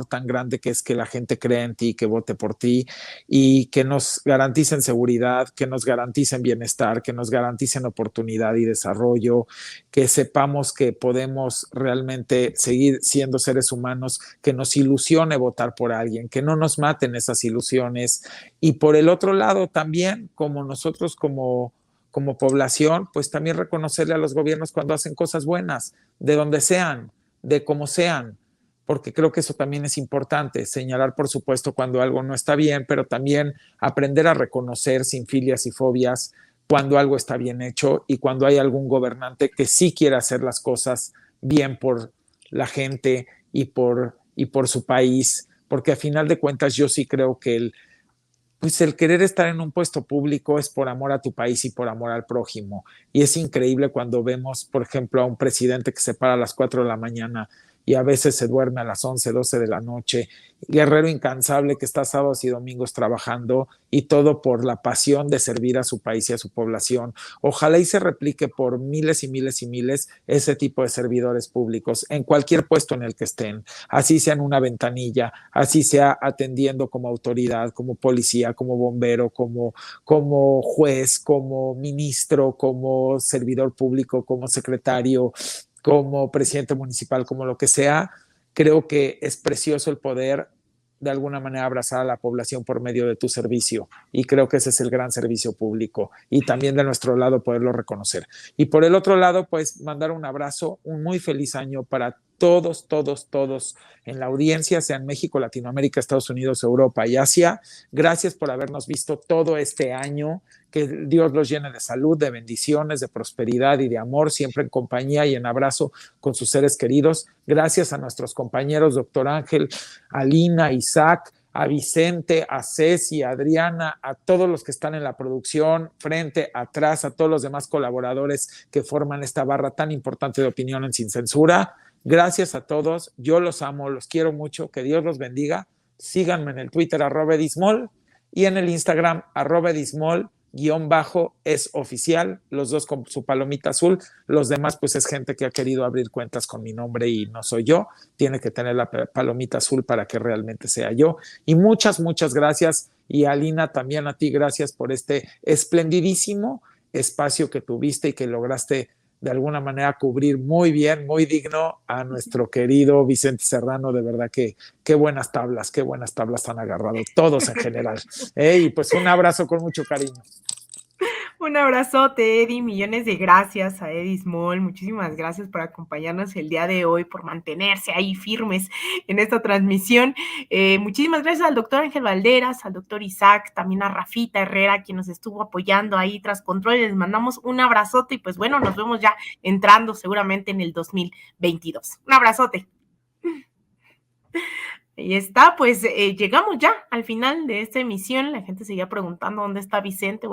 S5: tan grande que es que la gente cree en ti, que vote por ti y que nos garanticen seguridad, que nos garanticen bienestar, que nos garanticen oportunidad y desarrollo, que sepamos que podemos realmente seguir siendo seres humanos, que nos ilusione votar por alguien, que no nos maten esas ilusiones. Y por el otro lado también, como nosotros como población, pues también reconocerle a los gobiernos cuando hacen cosas buenas, de donde sean, de cómo sean, porque creo que eso también es importante, señalar por supuesto cuando algo no está bien, pero también aprender a reconocer sin filias y fobias cuando algo está bien hecho y cuando hay algún gobernante que sí quiere hacer las cosas bien por la gente y por su país, porque a final de cuentas yo sí creo que pues el querer estar en un puesto público es por amor a tu país y por amor al prójimo. Y es increíble cuando vemos, por ejemplo, a un presidente que se para a las 4 de la mañana y a veces se duerme a las 11, 12 de la noche. Guerrero incansable que está sábados y domingos trabajando y todo por la pasión de servir a su país y a su población. Ojalá y se replique por miles y miles y miles ese tipo de servidores públicos en cualquier puesto en el que estén, así sea en una ventanilla, así sea atendiendo como autoridad, como policía, como bombero, como juez, como ministro, como servidor público, como secretario, como presidente municipal, como lo que sea. Creo que es precioso el poder de alguna manera abrazar a la población por medio de tu servicio y creo que ese es el gran servicio público y también de nuestro lado poderlo reconocer. Y por el otro lado, pues mandar un abrazo, un muy feliz año para todos, todos, todos en la audiencia, sea en México, Latinoamérica, Estados Unidos, Europa y Asia. Gracias por habernos visto todo este año. Que Dios los llene de salud, de bendiciones, de prosperidad y de amor, siempre en compañía y en abrazo con sus seres queridos. Gracias a nuestros compañeros, doctor Ángel, Alina, Isaac, a Vicente, a Ceci, a Adriana, a todos los que están en la producción, frente, atrás, a todos los demás colaboradores que forman esta barra tan importante de opinión en Sin Censura. Gracias a todos, yo los amo, los quiero mucho, que Dios los bendiga. Síganme en el Twitter @edismol y en el Instagram @edismol _es oficial, los dos con su palomita azul, los demás pues es gente que ha querido abrir cuentas con mi nombre y no soy yo, tiene que tener la palomita azul para que realmente sea yo. Y muchas, muchas gracias, y Alina también a ti, gracias por este esplendidísimo espacio que tuviste y que lograste de alguna manera cubrir muy bien, muy digno a nuestro querido Vicente Serrano. De verdad que qué buenas tablas han agarrado todos en general. Y pues un abrazo con mucho cariño.
S4: Un abrazote, Eddie, millones de gracias a Edismol, muchísimas gracias por acompañarnos el día de hoy, por mantenerse ahí firmes en esta transmisión. Muchísimas gracias al doctor Ángel Valderas, al doctor Isaac, también a Rafita Herrera, quien nos estuvo apoyando ahí tras control. Les mandamos un abrazote y pues bueno, nos vemos ya entrando seguramente en el 2022. Un abrazote. Ahí está, pues llegamos ya al final de esta emisión. La gente seguía preguntando dónde está Vicente.